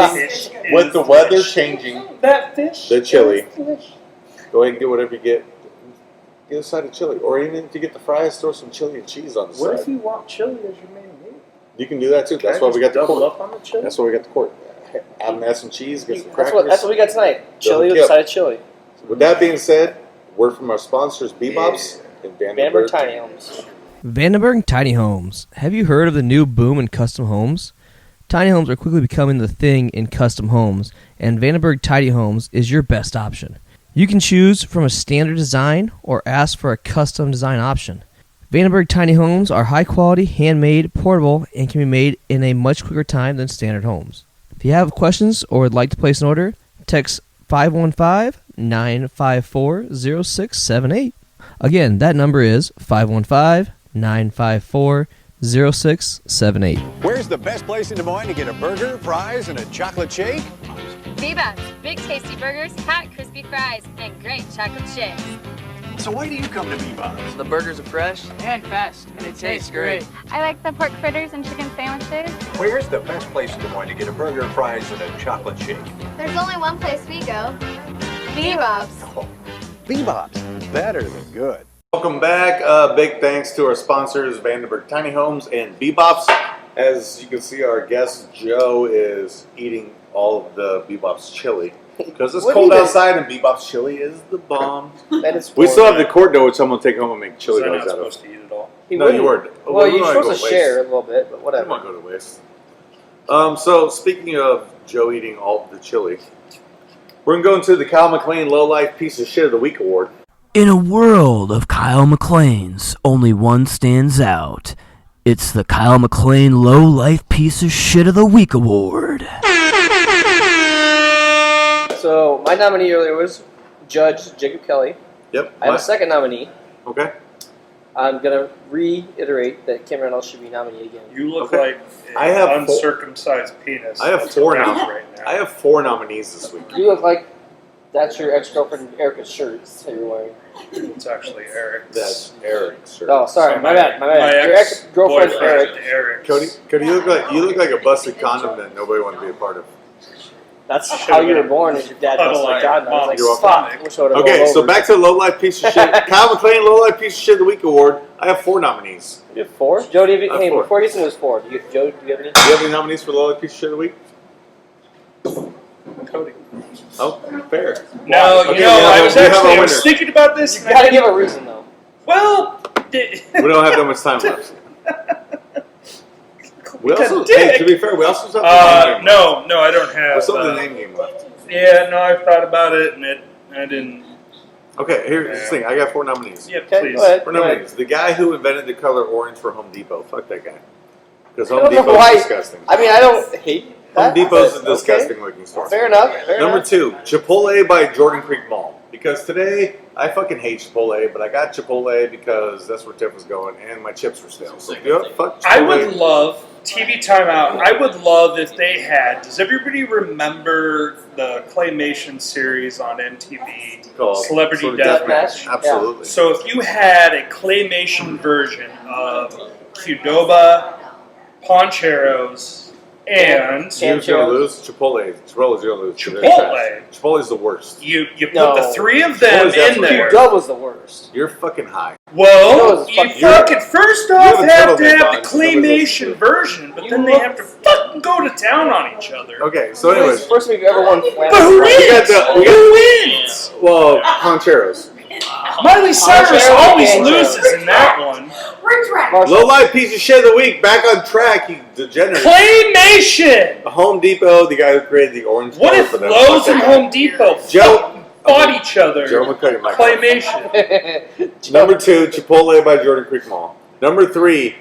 with the weather changing, that fish, the chili. is delish. go ahead and get whatever you get. Get a side of chili. Or even if you get the fries, throw some chili and cheese on the What side. if you want chili as your main meal? You can do that too. That's Can I why we got just the double court. up on the chili. That's why we got the court. Add some cheese, get some That's crackers. what we got tonight. Chili with kill. a side of chili. With that being said, word from our sponsors, Bebop's and Vandenberg Vandenberg. Tiny Homes. Vandenberg Tiny Homes. Have you heard of the new boom in custom homes? Tiny homes are quickly becoming the thing in custom homes, and Vandenberg Tiny Homes is your best option. You can choose from a standard design or ask for a custom design option. Vandenberg Tiny Homes are high quality, handmade, portable, and can be made in a much quicker time than standard homes. If you have questions or would like to place an order, text 515-954-0678. Again, that number is 515-954-0678. Where's the best place in Des Moines to get a burger, fries, and a chocolate shake? Bebop's, big tasty burgers, hot crispy fries, and great chocolate shakes. So why do you come to Bebop's? The burgers are fresh and fast, and it tastes great. I like the pork fritters and chicken sandwiches. Where's the best place in Des Moines to get a burger, fries, and a chocolate shake? There's only one place we go. Bebop's. Bebop's, better than good. Welcome back. Big thanks to our sponsors, Vandenberg Tiny Homes and Bebop's. As you can see, our guest Joe is eating all of the Bebop's chili because it's cold outside, and Bebop's chili is the bomb. That is We still have the quart dough, which I'm gonna take home and make chili Was I dogs not out of. supposed to eat it all? No, you weren't. Well, We you're don't wanna supposed to go share a waste. little bit, but I whatever. don't want to go to waste. So speaking of Joe eating all of the chili, we're gonna go into the Kyle McLean Low Life Piece of Shit of the Week award. In a world of Kyle McLean's, only one stands out. It's the Kyle McLean Low Life Piece of Shit of the Week award. So my nominee earlier was Judge Jacob Kelly. Yep. I have a second nominee. Okay. I'm gonna reiterate that Kim Reynolds should be nominee again. You look Okay. like I an have uncircumcised penis. I have that's four around now. right now. I have 4 nominees this week. You look like that's your ex-girlfriend Erica's shirt that you're wearing. It's actually Eric's. That's Eric's shirt. Oh, sorry, So my bad. Your ex-girlfriend ex-boyfriend Eric. Cody, you look like a busted condom that nobody wanted to be a part of. That's how you were born. Is your dad was like God? I was like, You're fuck. I wish I would've Okay, rolled so over. back to the low life piece of shit. Kyle McLean Low Life Piece of Shit of the Week award. I have 4 nominees. You have 4? Joe, do you have, hey, 4. before I get into this 4, Joe, do you have any? Do you have any nominees for Low Life Piece of Shit of the Week? Cody. Oh, fair. No, Okay, I was we have a I was winner. thinking about this. You gotta give a reason, though. Well, We don't have that much time left. We also, dick. hey, to be fair, we also have the name game. No, I don't have. We still have the name game left. Yeah, no, I've thought about it, and I didn't. Okay, here's the thing. I got 4 nominees. Yeah, Okay, please. go ahead. 4 nominees. The guy who invented the color orange for Home Depot. Fuck that guy. Because I Home don't know Depot why. is disgusting. I mean, I don't hate that. Home Depot's a but disgusting looking store. Okay. Fair enough. Number 2, Chipotle by Jordan Creek Mall. Because today, I fucking hate Chipotle, but I got Chipotle because that's where Tiff was going, and my chips were stale. So, fuck Chipotle. I would love TV timeout. I would love if they had. Does everybody remember the claymation series on MTV, Called Celebrity sort of Deathmatch? Absolutely. So if you had a claymation version of Qdoba, Poncheros, and Who's going to lose? Chipotle. Chipotle's going to lose. Chipotle. Chipotle's the worst. You put No. the 3 of them Chipotle's in absolutely there. Dub was the worst. You're fucking high. Well, Qdoba's you fucking- fucking first off have a have to turtleneck have on, the so nobody's claymation listening. version, but then they have to fucking go to town on each other. Okay, so anyways. First we've ever won Flanders. But who We got wins? the- Who wins? Well, Poncheros. Miley Cyrus Poncheros always and loses in that one. Low life piece of shit of the week. Back on track, you degenerate. Claymation! Home Depot, the guy who created the orange What color if for them. Lowe's Fuck and that guy. Home Depot Joe- fought each other? Joe McCutcheon, my Claymation. Number 2, Chipotle by Jordan Creek Mall. Number 3,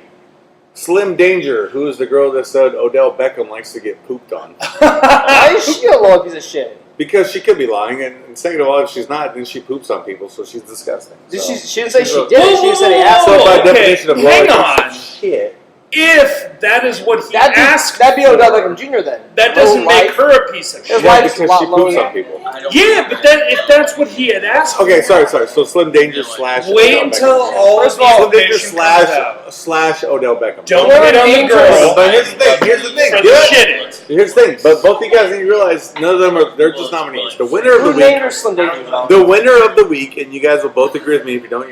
Slim Danger, who is the girl that said Odell Beckham likes to get pooped on. Why is she a low piece of shit? Because she could be lying, and second of all, if she's not, then she poops on people, so she's disgusting. Did So- she didn't say she's she a- did it. She just said he asked So her. by Okay, definition of hang low on. shit. If that is what he asked, That'd be Odell Beckham Jr. then. that doesn't Low make life. her a piece of His shit. Yeah, life's a because lot she lower poops than- on people. Yeah, but if that's what he had asked Okay, for, sorry. So Slim Danger slash wait Odell until Beckham. all First of of all, the Slim Danger information comes out. slash Odell Beckham. Don't Whoever hit on the named girl But here's the thing. Here's the thing. for the Good. shit. Here's the thing. But both of you guys need to realize none of them are. They're just nominees. The winner of the Who named week. her Slim Danger? The winner of the week, and you guys will both agree with me. If you don't,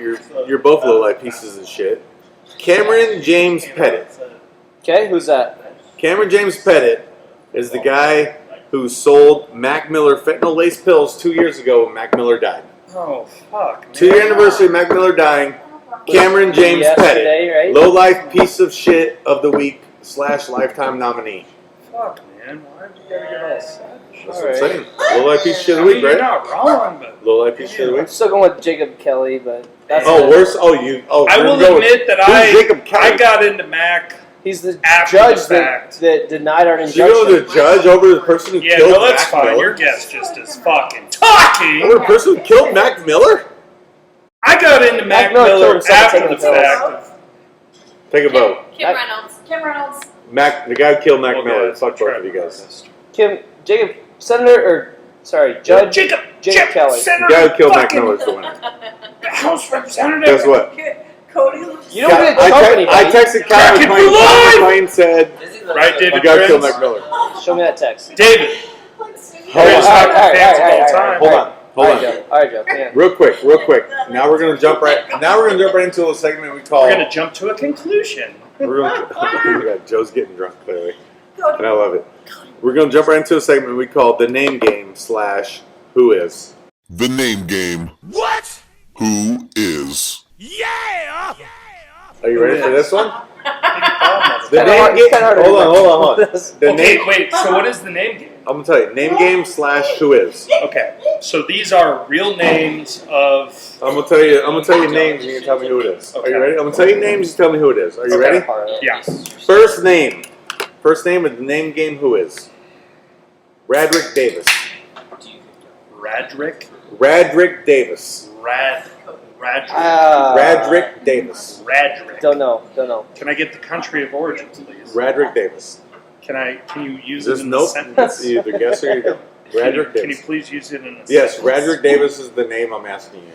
you're both low life pieces of shit. Cameron James Pettit. Okay, who's that? Cameron James Pettit is the guy who sold Mac Miller fentanyl-laced pills 2 years ago when Mac Miller died. Oh fuck! 2-year anniversary of Mac Miller dying. Cameron James Yesterday, Pettit, right? low life piece of shit of the week / lifetime nominee. Fuck, man! Why do you gotta get all sad? That's what I'm saying. Low life piece of shit of the week, You're right? not wrong, but Low life piece of shit of the I'm week. still going with Jacob Kelly, but that's Oh, it. worse. Oh, you. Oh, I we're will going with- admit that who's Jacob Kelly? I got into Mac. He's the After judge the fact. that denied our You injunction. go with the judge over the person who Yeah, killed no, that's Mac fine. Miller? Your guess just is fucking talking. Over the person who killed Mac Miller? I got into Mac Miller killed Miller himself after taking the pills. fact. Take a vote. Kim Reynolds. Kim Reynolds. Mac, the guy who killed Mac Okay, Miller. that's Fuck both right. of you guys. Jacob, Judge Jacob Kelly. The guy who killed Mac Miller is the winner. House Representative. Guess what? Cody. You don't get I, to te- anybody. I texted Kyle Crack it McLean. alive! Kyle McLean said, Right, David the guy who killed Prince? Mac Miller. Show me that text. David. Hold Greatest on. hockey fans of all time. Hold on. Hold on. All right, Joe. Yeah. Real quick. Now we're gonna jump right into a segment we call. We're gonna jump to a conclusion. We're gonna, oh my God, Joe's getting drunk clearly, and I love it. We're gonna jump right into a segment we call the name game / who is. The name game. What? Who is? Yeah! Are you ready for this one? It's The kinda name hard- game. it's kinda hard to Hold remember. on. The Okay, name. wait. So what is the name game? I'm gonna tell you. Name game / who is. Okay, so these are real names of. I'm gonna tell you names, and you can tell me who it is. Are Okay. you ready? I'm gonna tell you names. You tell me who it is. Are you ready? Yeah. First name of the name game. Who is? Radrick Davis. Radrick. Radrick Davis. Radrick. Radrick Davis. Radrick. Don't know. Can I get the country of origin, please? Radrick Davis. Can you use There's it in no. a sentence? You either guess or you don't. Radrick Can you Davis. please use it in a Yes, sentence? Radrick Davis is the name I'm asking you.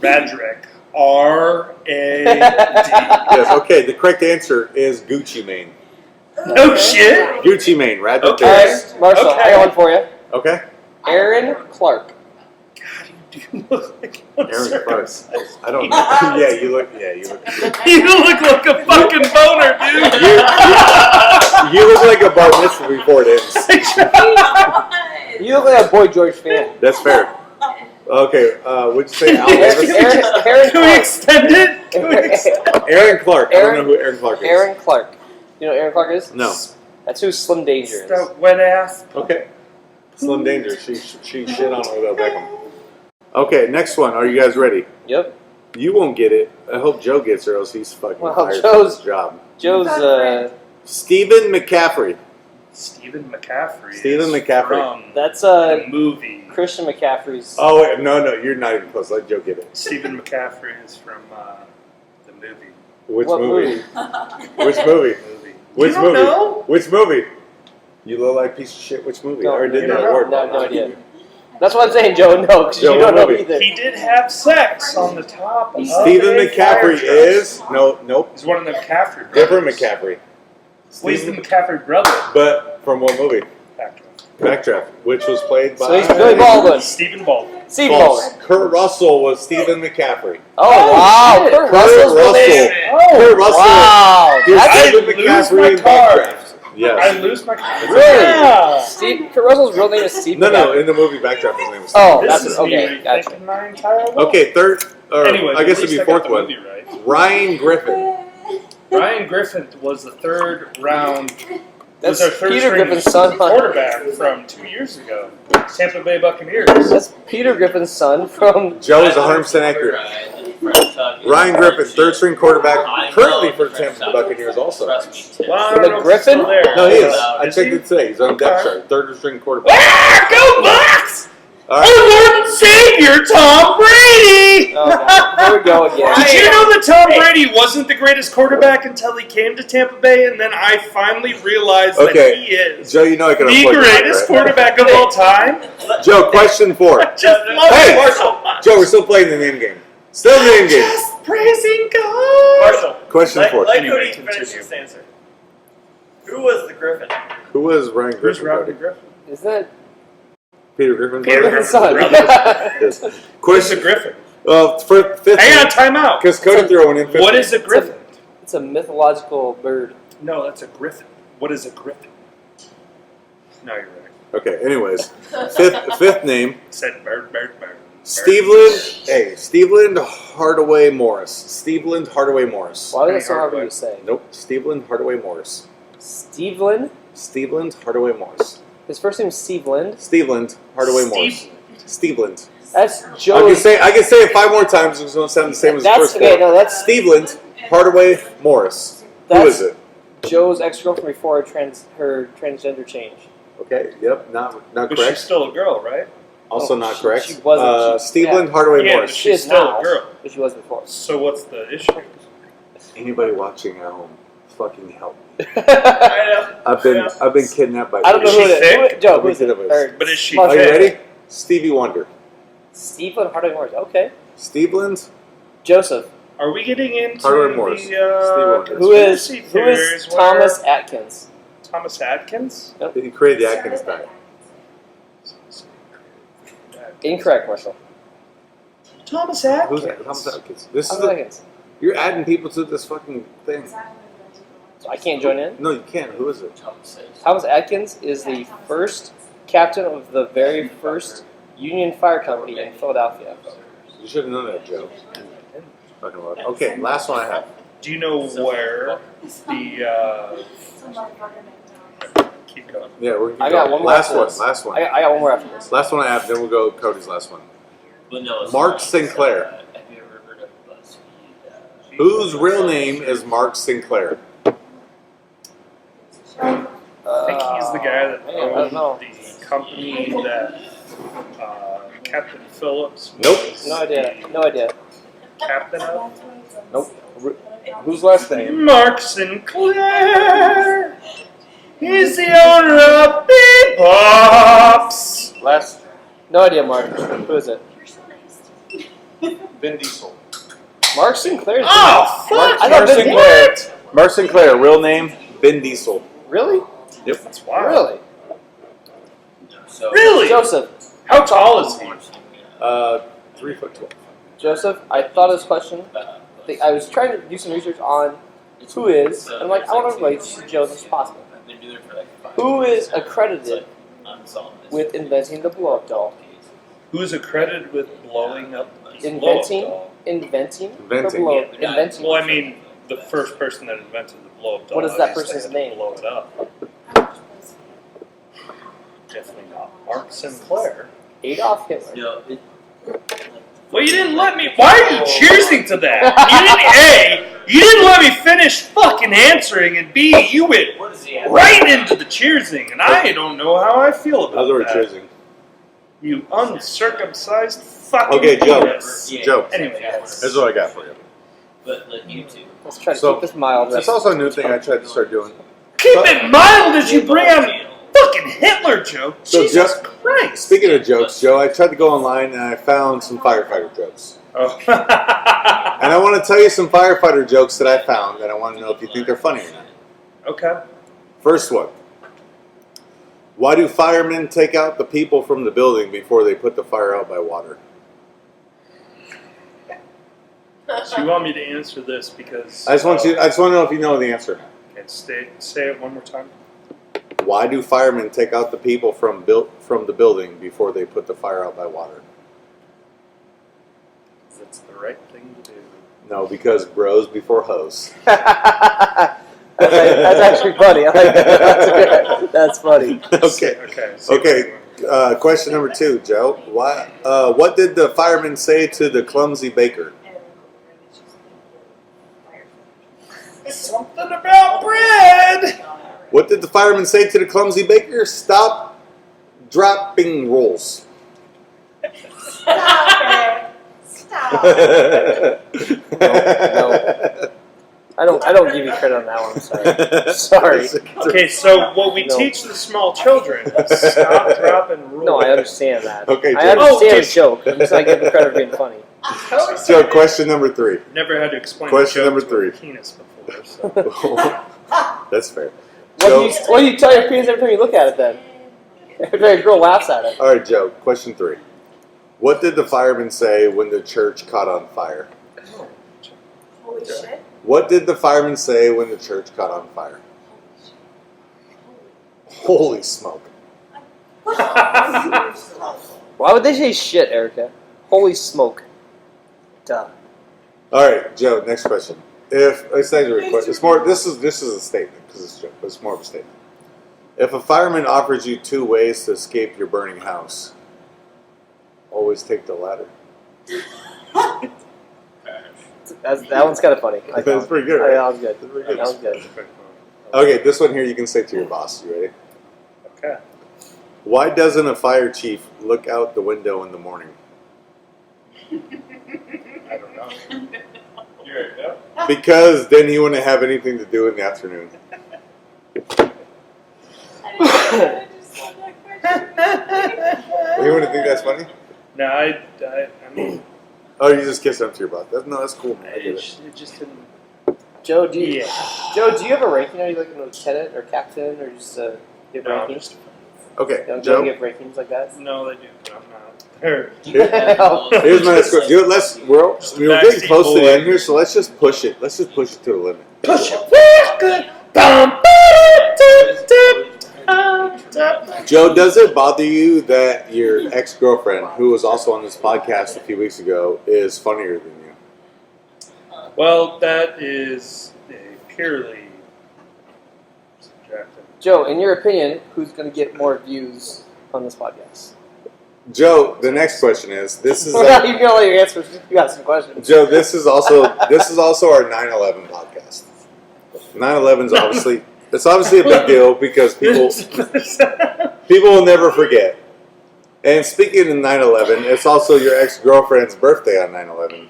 Radrick. R-A-D. Yes, okay, the correct answer is Gucci Mane. No shit. Gucci Mane, Rabbit All right, Marshall, I got one for you. Okay. Aaron Clark. You look like Aaron Clark. I don't know. Yeah, you look. You look like a fucking boner, dude. You look like a bar mitzvah before it ends. You look like a Boy George fan. That's fair. Okay, would you say Al Davis? Aaron Can we extend it? Aaron Clark. I don't know who Aaron Clark is. Aaron Clark. You know who Aaron Clark is? No. That's who Slim Danger is. That wet ass. Okay. Slim Danger. She shit on Odell Beckham. Okay, next one. Are you guys ready? Yep. You won't get it. I hope Joe gets it, or else he's fucking fired from his job. Joe's Stephen McCaffrey. Stephen McCaffrey. Stephen McCaffrey. That's the movie. Christian McCaffrey's. Oh wait, no, you're not even close. Let Joe get it. Stephen McCaffrey is from the movie. Which What movie? movie? Which movie? Which You don't movie? know? Which movie? You low life piece of shit. Which movie? I already did that award. No idea. That's what I'm saying, Joe. No, because you Joe, don't what know movie? either. He did have sex on the top of Stephen a fire McCaffrey truck. is nope. He's one of the McCaffrey brothers. Different McCaffrey. Well, he's the McCaffrey brother. But from what movie? Backdraft. Backdraft, which was played by. So he's Billy Baldwin. Stephen Baldwin. Steve False. Baldwin. Kurt Russell was Stephen McCaffrey. Oh, wow. Kurt Russell's real Russell. name. Kurt Russell. Wow. He was That's Stephen lose McCaffrey my in card. Backdraft. Yes. I lose my card. Really? Yeah. Kurt Russell's real name is Steve. No, McCaffrey. in the movie Backdraft, his name was. Oh, Stephen that's This is okay. me Gotcha. rethinking my entire life. Okay, third. Or Anyways, I guess at it'd be least I fourth got the one. movie right. Ryan Griffin. Ryan Griffin was the third round. That's was our third Peter string Griffin's son. quarterback from 2 years ago. Tampa Bay Buccaneers. That's Peter Griffin's son from. Joe is 100% accurate. Ryan Griffin, third string quarterback, currently for the Tampa Bay Buccaneers also. Well, I don't know if he's Griffin? still there. No, he is. I checked it today. He's on depth chart. Third string quarterback. Ah, go Bucks! All right. Oh, Lord and Savior, Tom Brady! Oh, God. Here we go again. Did you know that Tom Brady wasn't the greatest quarterback until he came to Tampa Bay, and then I finally realized that he is Joe, you know I can the afford that, greatest right? quarterback of all time? Joe, question 4. Just love Hey! him so much. Joe, we're still playing the name game. Still the name game. Just praising God. Marshall, Question 4. let Anyway, Cody finish continue. his answer. Who was the Griffin? Who was Ryan Who's Griffin? Robert Cody? Griffin? Is that Peter Griffin. Peter Griffin's son? Yes. Who's a Question. Griffin? For fifth. Hang on, time out. Because Cody threw one in fifth. What is a Griffin? It's a mythological bird. No, that's a Griffin. What is a Griffin? No, you're right. Okay. Anyways, fifth name. Said bird. Steveland Hardaway Morris. Steveland Hardaway Morris. Why was that so hard for you to say? Nope. Steveland Hardaway Morris. Steveland? Steveland Hardaway Morris. His first name's Steveland. Steveland Hardaway Morris. Steveland. That's I Joe. can say it 5 more times. It's going to sound the same as the That's first okay. one. No, that's Steveland Hardaway Morris. Who That's- is it? Joe's ex-girlfriend before her transgender change. Okay. Yep. Not But correct. she's still a girl, right? Also Oh, not she- correct. she wasn't. Steveland Yeah. Hardaway Yeah, Morris. but She is she's still now, a girl. but she was before. So what's the issue? Anybody watching at home, fucking help me. I know. I've been kidnapped by. I don't know Is who she it is. thick? Joe, Let me who's see it? the voice. But is she Are you thick? ready? Stevie Wonder. Steveland Hardaway Morris. Okay. Steveland Joseph. Are we getting into Hardaway Morris. the Steve Wonder. Who is conspiracy theories where- Thomas Atkins? Thomas Atkins? He created the Atkins diet. Incorrect, Marshall. Thomas Atkins. Who's that? Thomas Atkins. This is Thomas the, Atkins. you're adding people to this fucking thing. So I can't join in. No, you can't. Who is it? Thomas Atkins is the first captain of the very first Union Fire Company in Philadelphia. You should have known that, Joe. Fucking love. Okay, last one I have. Do you know where the keep going? Yeah, we're gonna I got go. one more Last after one. this. Last one. I got one more after this. Last one I have. Then we'll go Cody's last one. Mark Sinclair. Whose real name is Mark Sinclair? I think he's the guy that I don't know. owned the company that Captain Phillips Nope. was No idea. the No idea. captain of. Nope. Whose last name? Mark Sinclair. He's the owner of Bebops. Last. No idea, Mark. Who is it? Vin Diesel. Mark Sinclair. Oh, fuck! I thought Vin Diesel. Mark Sinclair. Real name Vin Diesel. Really? Yep. That's wild. Really? Really? Joseph. How tall is he? 3'12". Joseph, I thought of this question. I was trying to do some research on who is, and I'm like, I want to relate to Joseph as possible. Who is accredited with inventing the blow-up doll? Who's accredited with blowing up the Inventing? blow-up doll? Inventing? Inventing. Well, I mean, the first person that invented the blow-up doll. What is that obviously person's had to name? Blow it up. Definitely not Mark Sinclair. Adolf Hitler. Well, you didn't let me. Why are you cheersing to that? You didn't let me finish fucking answering, and B, you went right into the cheersing, and I don't know how I feel about How's the word that. cheersing? You uncircumcised fucking Okay, Joe. penis. Joe. Anyway, This is what I got for you. Let's try to keep this mild. That's also a new thing I tried to start doing. keep it mild as you bring on fucking Hitler joke. So Jesus Christ. Speaking of jokes, Joe, I tried to go online and I found some firefighter jokes. Oh. And I want to tell you some firefighter jokes that I found, and I want to know if you think they're funny or not. Okay. First one. Why do firemen take out the people from the building before they put the fire out by water? So you want me to answer this because I just want to know if you know the answer. Okay, say it one more time. Why do firemen take out the people from the building before they put the fire out by water? That's the right thing to do. No, because bros before hoes. That's actually funny. I like that. That's funny. Okay. Question number 2, Joe. What did the fireman say to the clumsy baker? Something about bread. What did the fireman say to the clumsy baker? Stop dropping rolls. No. I don't give you credit on that one. I'm sorry. Okay, so what we teach the small children is stop, dropping rules. No, I understand that. Okay, I understand the joke. I'm just not giving credit for being funny. So, question number 3. Never had to explain Question a joke number 3. to a penis before. So. That's fair. What do you tell your penis every time you look at it then? Every time a girl laughs at it. All right, Joe. Question 3. What did the fireman say when the church caught on fire? Holy shit. What did the fireman say when the church caught on fire? Holy smoke. Why would they say shit, Erica? Holy smoke. Duh. All right, Joe. Next question. It's not a request. It's more. This is a statement because it's a joke, but it's more of a statement. If a fireman offers you 2 ways to escape your burning house, always take the ladder. That one's kind of funny. That's pretty good, right? That was good. That was good. Okay, this one here you can say to your boss. You ready? Okay. Why doesn't a fire chief look out the window in the morning? I don't know. Because then he wouldn't have anything to do in the afternoon. You wouldn't think that's funny? No, I mean... Oh, you just kissed up to your butt. That's cool, man. I get it. It just didn't... Joe, do you have a ranking? Are you like a lieutenant or captain or just give rankings? Okay, Don't Joe. give rankings like that? No, they do, but I'm not. Here's my next question. We're getting close to the end here, so let's just push it. Let's just push it to the limit. Push it. Joe, does it bother you that your ex-girlfriend, who was also on this podcast a few weeks ago, is funnier than you? Well, that is purely subjective. Joe, in your opinion, who's going to get more views on this podcast? Joe, the next question is: This is you can let your answers. You got some questions. Joe, this is also our 9/11 podcast. 9/11 is obviously a big deal because people will never forget. And speaking of 9/11, it's also your ex-girlfriend's birthday on 9/11.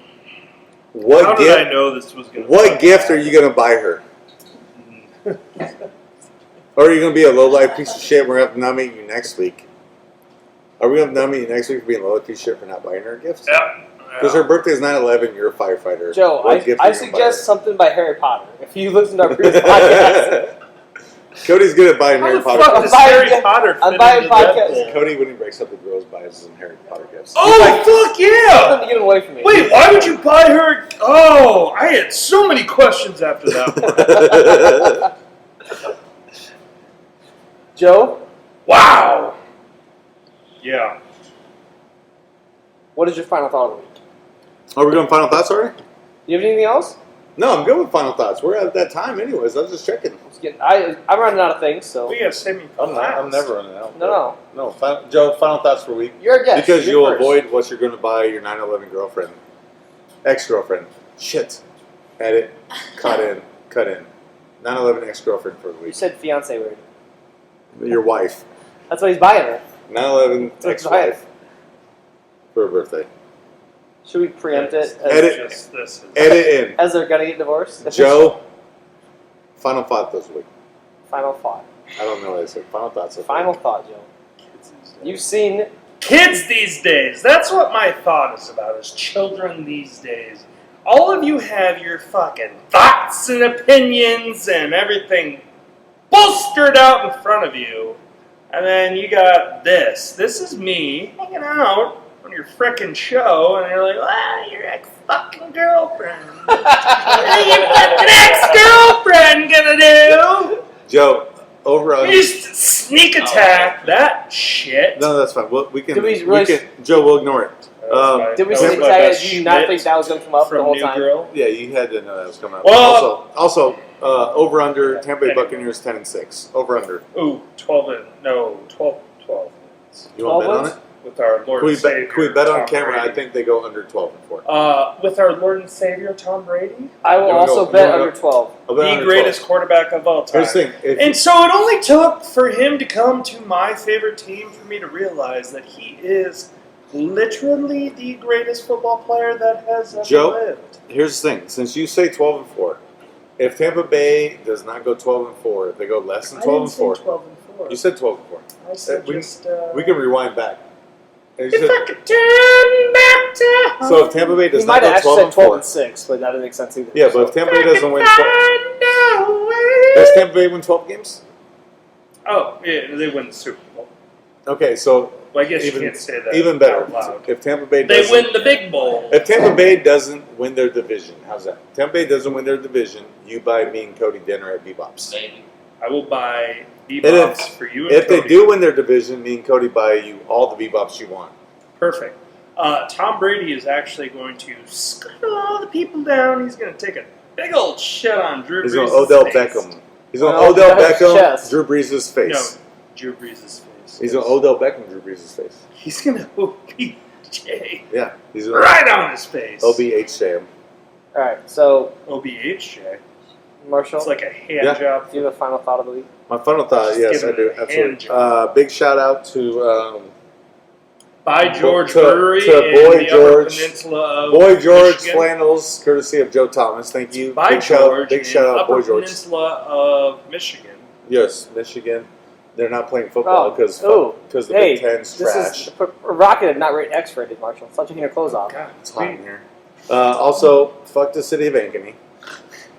How did I know this was going to What gift are you going to buy her? Or are you going to be a low-life piece of shit? We're going to have to nominate you next week. Are we going to nominate you next week for being a low-life piece of shit for not buying her a gift? Yeah. Because her birthday is 9/11, you're a firefighter. Joe, What gift I are you gonna buy her? suggest something by Harry Potter. If you listen to our previous podcast. Cody's good at buying How Harry the Potter fuck gifts. does Harry Potter I'm fit buying into podcasts. Deadpool? Cody, when he breaks up with girls, buys some Harry Potter gifts. Oh, fuck yeah! Something to get away from me. Wait, why would you buy her? Oh, I had so many questions after that one. Joe? Wow. Yeah. What is your final thought of the week? Are we going final thoughts already? Do you have anything else? No, I'm good with final thoughts. We're at that time anyways. I was just checking. I'm running out of things, so. We gotta save me. I'm never running out. No. Joe, final thoughts for a week. You're a guest. Because You're you'll first. avoid what you're going to buy your 9/11 girlfriend. Ex-girlfriend. Shit. Edit. Cut in. 9/11 ex-girlfriend for the You week. said fiance word. Your wife. That's what he's buying her. 9/11 That's what he's buying. ex-wife. For her birthday. Should we preempt it? As, Edit in. As they're gonna get divorced? Joe, final thought this week. Final thought. I don't know what I said. Final thoughts. Final thought, Joe. You've seen Kids these days. That's what my thought is about, is children these days. All of you have your fucking thoughts and opinions and everything bolstered out in front of you. And then you got this. This is me hanging out on your frickin' show, and you're like, your ex-fucking girlfriend. What are your fucking ex-girlfriend gonna do? Joe, over on. You just sneak attack that shit. No, that's fine. We can. Did we really- Joe, we'll ignore it. Did we say that you did not think that was going to come up the whole time? Yeah, you had to know that was coming up. Well- also, over under Tampa Bay Buccaneers 10-6. Over under. Ooh, 12 minutes. You want to bet on it? With our Lord Can we and Savior, Can we bet on Tom camera? Brady. I think they go under 12-4. With our Lord and Savior, Tom Brady? I will also bet under 12. I'll bet The under greatest 12. quarterback of all time. Here's the thing. And so it only took for him to come to my favorite team for me to realize that he is literally the greatest football player that has ever Joe, lived. here's the thing. Since you say 12-4, if Tampa Bay does not go 12-4, if they go less than I didn't 12-4, say 12-4. you said 12-4. I said we can rewind back. And you If said- I could turn back to So if Tampa Bay does He not might go have actually said 12-4, 12-6, but that doesn't make sense either. yeah, but if Tampa Bay doesn't win 12, does Tampa Bay win 12 games? Oh, yeah, they win the Super Bowl. Okay, so Well, I guess even, you can't say that even better. out loud. If Tampa Bay They doesn't, win the Big Bowl. if Tampa Bay doesn't win their division, how's that? Tampa Bay doesn't win their division, you buy me and Cody dinner at Bebop's. I will buy And Bebops for you and if Cody. they do win their division, me and Cody buy you all the Bebops you want. Perfect. Tom Brady is actually going to scuttle all the people down. He's going to take a big old shit on Drew Brees' He's going to Odell face. Beckham. He's going to Oh, Odell that's Beckham, chest. Drew Brees' face. No, Drew Brees' face. He's going to Odell Beckham, Drew Brees' face. He's going to OBJ Yeah, he's going right on his face. OBHJ him. Alright, so, OBHJ. Marshall, It's like a hand Yeah. job. do you have a final thought of the week? My final thought, Just yes, give I it do, a hand absolutely. job. Big shout out to By George to Brewery Boy in the George. Upper Peninsula of Boy George Michigan. Flannels, courtesy of Joe Thomas. Thank you. By Big George big in shout out, Upper Boy George. Peninsula of Michigan. Yes, Michigan. They're not playing football because oh, the hey, Big Ten's this trash. is Rocket, not rate X-rated, Marshall. Stop taking your clothes off. God, It's hot in here. Also, fuck the city of Ankeny.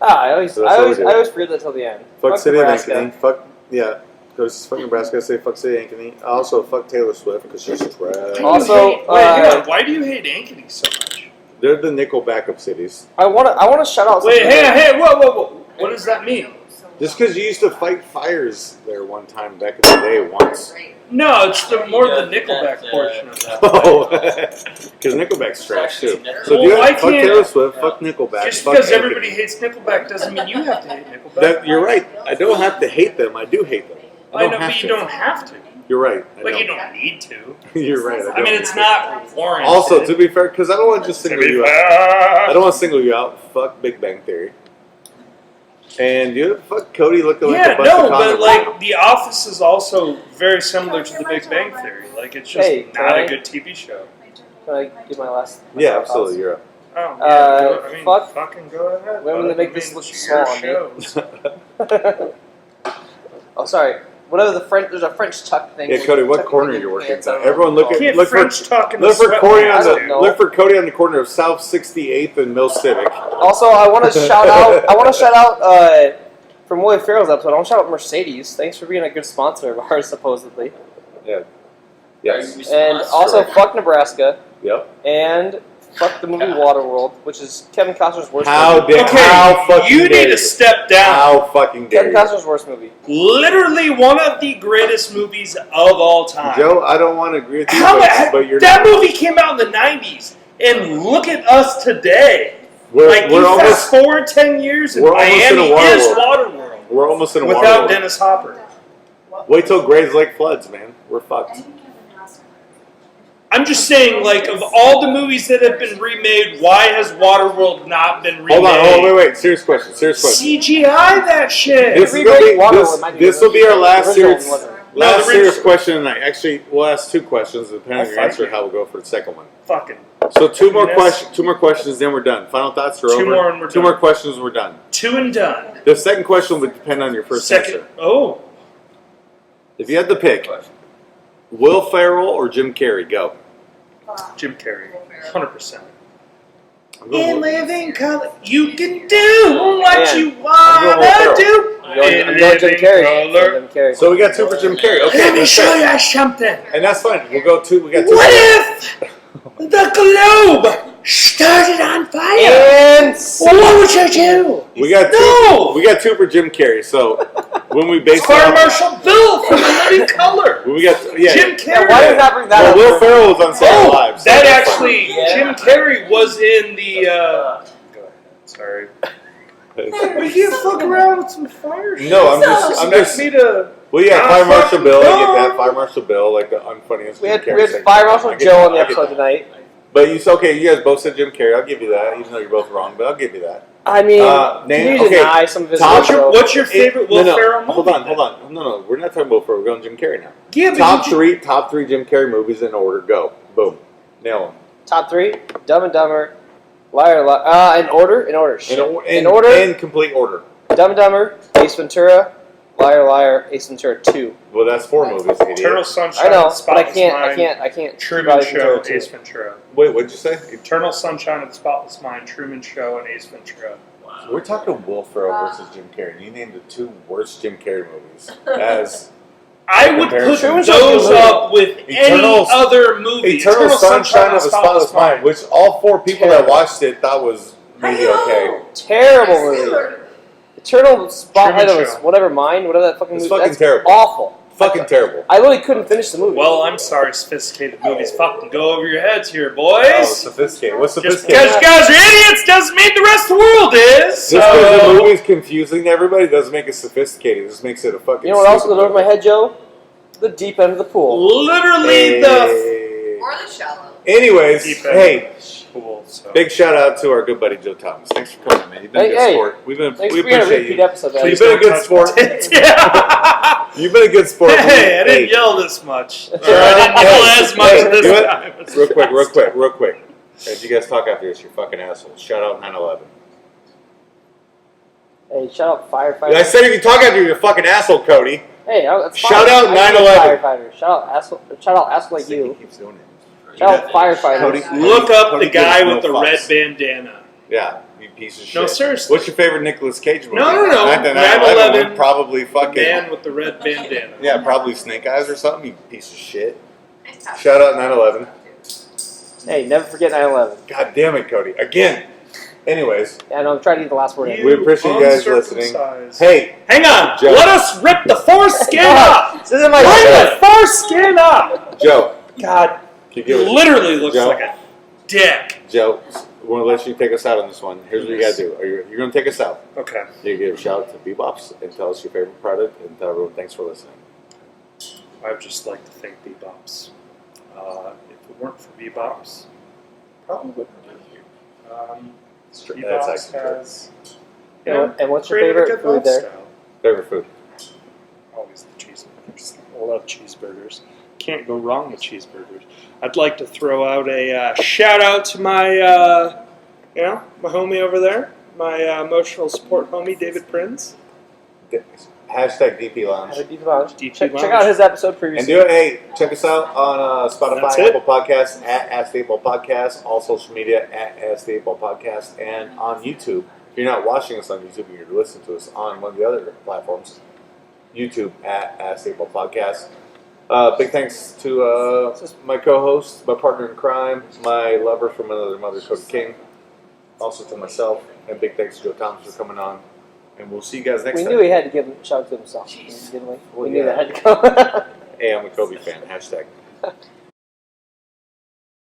I always So that's what we do. forget that till the end. Fuck city Nebraska. of Ankeny. Fuck, yeah. Because fuck Nebraska, I say fuck city of Ankeny. Also, fuck Taylor Swift because she's trash. Also, Wait, hang on. Why do you hate Ankeny so much? They're the Nickelback of cities. I want to shout out. Wait, something hey, whoa. What does that mean? Just because you used to fight fires there one time back in the day once. No, it's more the Nickelback portion of that. Oh, because Nickelback's trash too. So Well, do you why have fuck can't- Taylor Swift, fuck Nickelback, Just fuck because Ankeny. everybody hates Nickelback doesn't mean you have to hate Nickelback. That, you're right. I don't have to hate them. I do hate them. I know, have but to. you don't have to. You're right. I Like, you don't. don't need to. You're right. I mean, it's not warranted. Also, to be fair, because I don't want to just single To be you out. fair. I don't want to single you out. Fuck Big Bang Theory. And you fuck Cody looking like a Yeah, bunch no, of but condoms. like The Office is also very similar to The Big Bang Theory. Like, it's just Hey, not can a I- good TV show. Can I give my last? Yeah, final absolutely. thoughts? You're up. Oh, yeah, Uh, I mean, fuck fucking go ahead. women bud. that make I this mean, look it's your small on me. shows. Oh, sorry. Whatever the French, there's a French tuck thing. Yeah, Cody, what Tucking corner in you're working pants, at? I don't know Everyone what look it's at Can't French talk in look the for Corey on I don't the know. look for Cody on the corner of South 68th and Mill Civic. called. Also, I want to shout out. from Willie Farrell's episode, I want to shout out Mercedes. Thanks for being a good sponsor of ours, supposedly. Yeah. Yes. And also, fuck Nebraska. Yep. And fuck the movie Waterworld, which is Kevin Costner's worst movie. How fucking you dare need to step down. How fucking dare Kevin Costner's worst movie. Literally one of the greatest movies of all time. Joe, I don't want to agree with you, but you're that movie came out in the 90s, and look at us today. We're fast forward 10 years, and Miami is Waterworld. We're almost in a without Waterworld. Dennis Hopper. Wait till Graves Lake floods, man. We're fucked. I'm just saying, like, of all the movies that have been remade, why has Waterworld not been remade? Hold on, wait. Serious question. CGI that shit. This will be our last serious question tonight. Actually, we'll ask 2 questions, depending on your answer, how we'll go for the second one. Fucking. So 2 more questions, then we're done. Final thoughts are over. 2 more and we're done. 2 more questions, we're done. 2 and done. The second question would depend on your first answer. Oh. If you had to pick, Will Ferrell or Jim Carrey, go. Jim Carrey, 100%. In living color, you can do what you wanna do. I'm going Jim Carrey. So we got 2 for Jim Carrey. Okay, let me show you something. And that's fine. We'll go 2. We got 2. What if the globe started on fire? And what would you do? We got 2. We got 2 for Jim Carrey. So when we base Fire Marshal Bill from The Living Color. We got Jim Carrey. Why did not bring that up? Will Ferrell was on Saturday Night Live. That actually, Jim Carrey was in the. Go ahead. Sorry. We can't fuck around with some fire shit. No, I'm just. Well, yeah, Fire Marshal Bill. I get that. Fire Marshal Bill, like the unfunniest. We had Jim Carrey Fire Marshal Joe on the episode tonight. But you guys both said Jim Carrey. I'll give you that, even though you're both wrong. But I'll give you that. I mean, you deny some of his what's your favorite Will Ferrell movie? Hold on. No, we're not talking Will Ferrell. We're going Jim Carrey now. Yeah, top three Jim Carrey movies in order. Go. Boom. Nail them. Top 3: Dumb and Dumber, Liar, Liar. In order. In order. In complete order. Dumb and Dumber, Ace Ventura, Liar, Liar, Ace Ventura 2. Well, that's 4 movies. Eternal Sunshine. I know, but I can't. can't. Truman Show, Ace Ventura. Wait, what'd you say? Eternal Sunshine of the Spotless Mind, Truman Show, and Ace Ventura. So we're talking Will Ferrell versus Jim Carrey. You named the 2 worst Jim Carrey movies as. I would put those up with any other movie. Eternal Sunshine of the Spotless Mind, which all 4 people that watched it thought was maybe okay. Terrible movie. Eternal Spotlight of whatever that fucking movie. Fucking that's terrible. Awful. Fucking terrible. I literally couldn't finish the movie. Well, I'm sorry, sophisticated movies fucking go over your heads here, boys. Oh, sophisticated. What's Just sophisticated? because you guys are idiots doesn't mean the rest of the world is. Just because the movie's confusing to everybody doesn't make it sophisticated. It just makes it a fucking. You know what else goes over my head, Joe? The deep end of the pool. Literally Or the shallow. Anyways, hey, pool, so. Big shout out to our good buddy Joe Thomas. Thanks for coming, man. You've been a good sport. We appreciate you. You've been a good sport. You've been a good sport. Hey, I didn't yell this much. Or I didn't yell as much this time. Real quick. If you guys talk after this, you're fucking assholes. Shout out 9/11. Hey, shout out firefighter. I said if you talk after you're a fucking asshole, Cody. Hey, that's fine. Shout out 9/11. Firefighter. Shout out asshole like you. Shout out firefighter. Cody, look up the guy with the red bandana. Yeah, you piece of shit. No, seriously. What's your favorite Nicolas Cage movie? No. 9/11. Probably fucking man with the red bandana. Yeah, probably Snake Eyes or something. You piece of shit. Shout out 9/11. Hey, never forget 9/11. God damn it, Cody. Again. Anyways. Yeah, no, I'm trying to get the last word in. We appreciate you guys listening. Hey. Hang on. Joe. Let us rip the foreskin up. This isn't my Bring the foreskin up. Joe. God. He literally looks like a dick. Joe, we're going to let you take us out on this one. Here's what you got to do. You're going to take us out. Okay. You give a shout out to Bebops and tell us your favorite product and tell everyone thanks for listening. I would just like to thank Bebops. If it weren't for Bebops, probably wouldn't be here. Bebops has... And what's your favorite food there? Favorite food? Always the cheeseburgers. I love cheeseburgers. Can't go wrong with cheeseburgers. I'd like to throw out a shout out to my, my homie over there, my emotional support homie, David Prinz. Hashtag DP Lounge. Check out his episode previously. And check us out on Spotify, Apple Podcasts, at Ask the Apple Podcast, all social media at Ask the Apple Podcast, and on YouTube, If you're not watching us on YouTube, you're listening to us on one of the other platforms. YouTube at Staple Podcast. Big thanks to my co-host, my partner in crime, my lover from another mother, Cody King. Also to myself, and big thanks to Joe Thomas for coming on. And we'll see you guys next time. We knew he had to give him a shout to himself, didn't we? Well, We knew yeah. that had to come. Hey, I'm a Kobe fan. Hashtag.